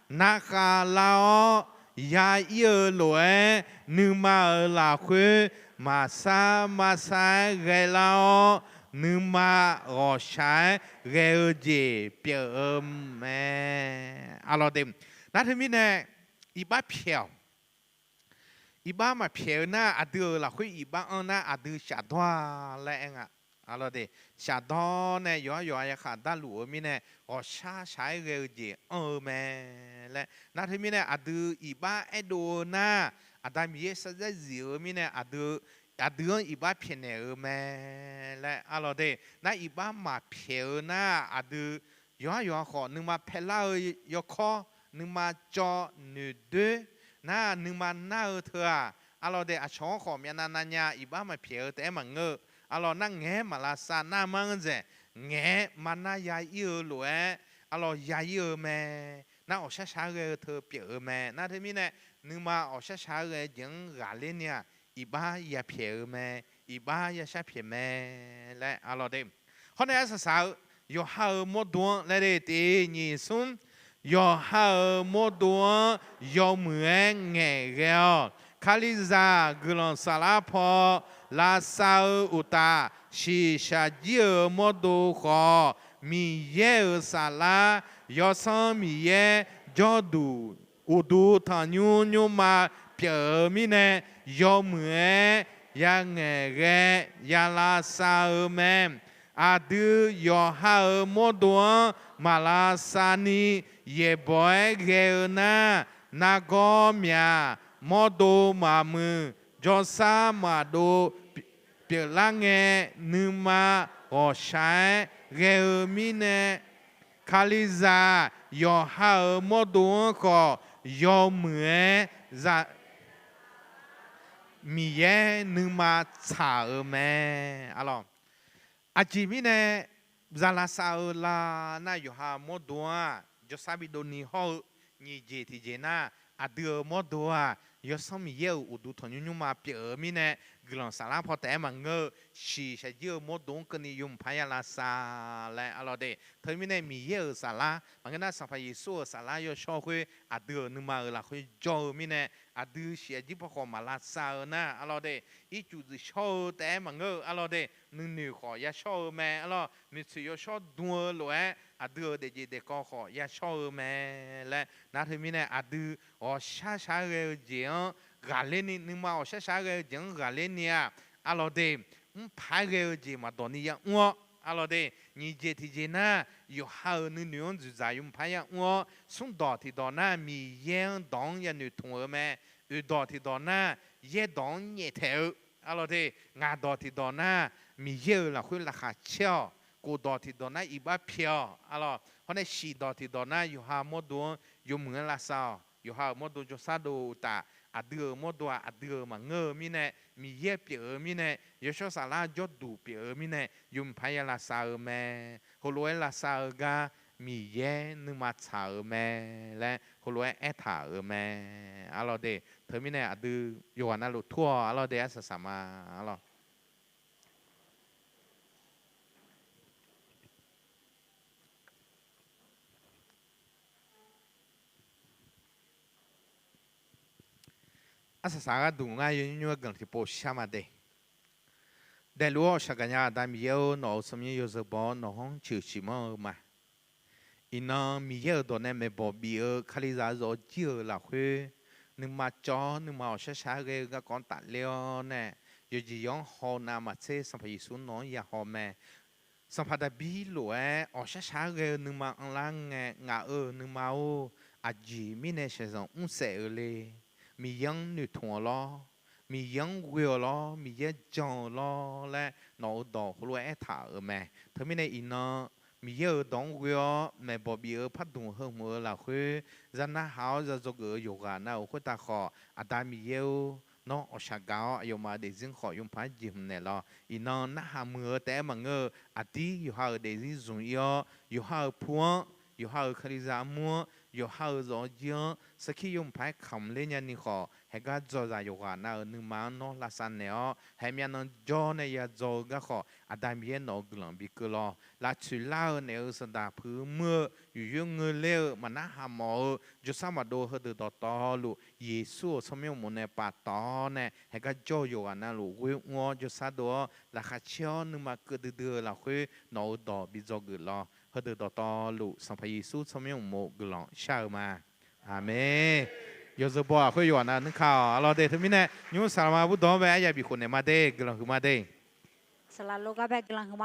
na kha lao ya yêu lúa nữ mà là khuê mà sa ghé lao nữ mà gò trái ghé gì biểu mẹ alo đêm nãy thì mình nè iba phiêu iba mà phiêu na à đưa là khuê iba ăn na à đưa xả đoa lại anh ạ alo đêm xả đoa nè yo ya khá đa lúa mình nè gò trái ghé gì mẹ lại nãy thì mình nè à đưa iba edo na à mi sa ra diệu mi nè à đưa iba phiền nè mẹ lại alo đây na iba mà phiền na à đưa yo khó nhưng mà phê lao yo khó nhưng mà cho nữ đứa na nhưng mà na thưa alo đây à chó khó miền Nam nhà iba mà phiền thế mà ngơ alo na nghe mà là sa na mang gì nghe mà na ya yêu lúa alo ya yêu mẹ na ở xa xa cái thưa phiền mẹ na thế mi nè nhưng mà ở xa xa cái những gà lên nha iba ya phiền mẹ iba ya xa phiền mẹ lại alo đây hôm nay sao sao yo hao một đuông lại đây thì nhị sum yo hao một đuông yo mười nghe gheo Kaliza gulon salapo la sao uta shi sha jiu một đu khó mi ye sala yo san mi ye jo du udu thằng nhu mà biểu mi nè yo mười ya nghe ghé ya la sao mem à đưa yo ha một đuông mà la sani ye boy ghé na go mia một đô mà mư cho sa mà đô biểu la nghe nữ mà ở trái ghé mi nè Kaliza yo ha một đuông khó yo mười ra mi ye nữ mà trả mẹ alo à chỉ mi nè ra la sao la na yo ha một đuông cho sa bị đồ ni ho ni gì thì gì na à đưa một đuông yo xong mi ye u du thằng nhung mà biểu mi nè gửi sa la phò té mà ngơ chỉ sẽ yêu một đuông cái ni dùng phải la sa lại alo đây thời mi nè mi ye sa la mà cái na sa phải số sa la yo cho khuê à đưa nữ mà là khuê cho mi nè à đưa sẽ giúp họ mà la sa na alo đây ít chút gì cho té mà ngơ alo đây nữ họ ya cho mẹ alo nữ chỉ yo cho đua rồi à đưa để gì để con họ ya cho mẹ lại na thời mi nè à đưa ở xa xa cái gì gà lên nhưng mà ở xa xa cái gì gà lên nha alo đây phải cái gì mà đón đi ya alo đây như vậy thì gì na yêu hao nữ nữ ông giải用phải ya xong đó thì đó na mi yên đón ya nữ thùng mẹ đó thì đó na yên đón nhẹ theo alo đây ngà đó thì đó na mi yên là khuyên là khá chiao cô đó thì đó na iba phiêu alo hôm nay xì đó thì đó na yêu hao một đuông yêu mượn là sao yêu hao một đuông cho sa đồ ta à đưa một đuông à đưa mà ngơ mi nè mi ye biểu mi nè yêu cho sa la cho đủ biểu mi nè dùng phải là sao mẹ hồ lối là sao ga mi ye nhưng mà sao mẹ lẽ hồ lối ép thả mẹ alo đây thời mi nè à đưa yêu anh alo thua alo đây sao mà alo Asasara du nga yunyu gan tipo shamade. De luo shaganya dam yo no somye yo zabo no hong chu chimo ma. Ina mi yo do ne me bo bi khaliza zo jiu la hu. Nhưng mà cho nhưng mà sẽ xa ghê các con tạ leo nè giờ gì giống họ nào mà xe xong phải xuống nói ya họ mẹ xong phải đã bí lụa ở sẽ xa ghê nhưng mà ăn lang ngà nhưng mà à gì mi nè sẽ giống sẽ ở lê mi giống nữ thua lo mi giống queer lo mi giống chọn lo là nó đỏ lụa thả ở mẹ thế mi này nó mi giờ đóng queer mẹ bỏ bị ở phát động hơn mưa là khuya ra na háo ra cho gỡ yoga nào khuya ta khó à ta mi yêu nó ở sát gạo yêu mà để riêng khỏi dùng phải dìm này lo nó na hà mưa té mà ngơ à tí yêu hà để riêng dùng yêu hà phun yêu hà khơi ra mua yêu hà gió gió sau khi dùng phải khom lên nhà ni khó hay cái gió ra yoga nào nhưng mà nó là san này hay miền nó gió này ya gió cái khó à ta mi nó gần bị cơ lo là chỉ lao nếu sân đạp phứ mưaอยู่เงยเลี้ยวมันน่าหาหมอจะสามารถดูเขาดูต่อต่อลูเยซูสมัยมันในป่าต่อเนี่ยให้ก็จ่ออยู่กันนะลูวิวงอจะสะดวกราคาเชี่ยวนึกมาเกิดเดือดละคุยหนูต่อบิจกุลเขาดูต่อต่อลูสัมภเยซูสมัยมันกุลเชื่อมาอาเมนยศบัวคุยอยู่นะนึกข่าวเราเด็กทั้งนี้เนี่ยยูสารมาบุตรแม่ยาบิคนเนี่ยมาเด็กกุลคือมาเด็ก selalu kabeh gelang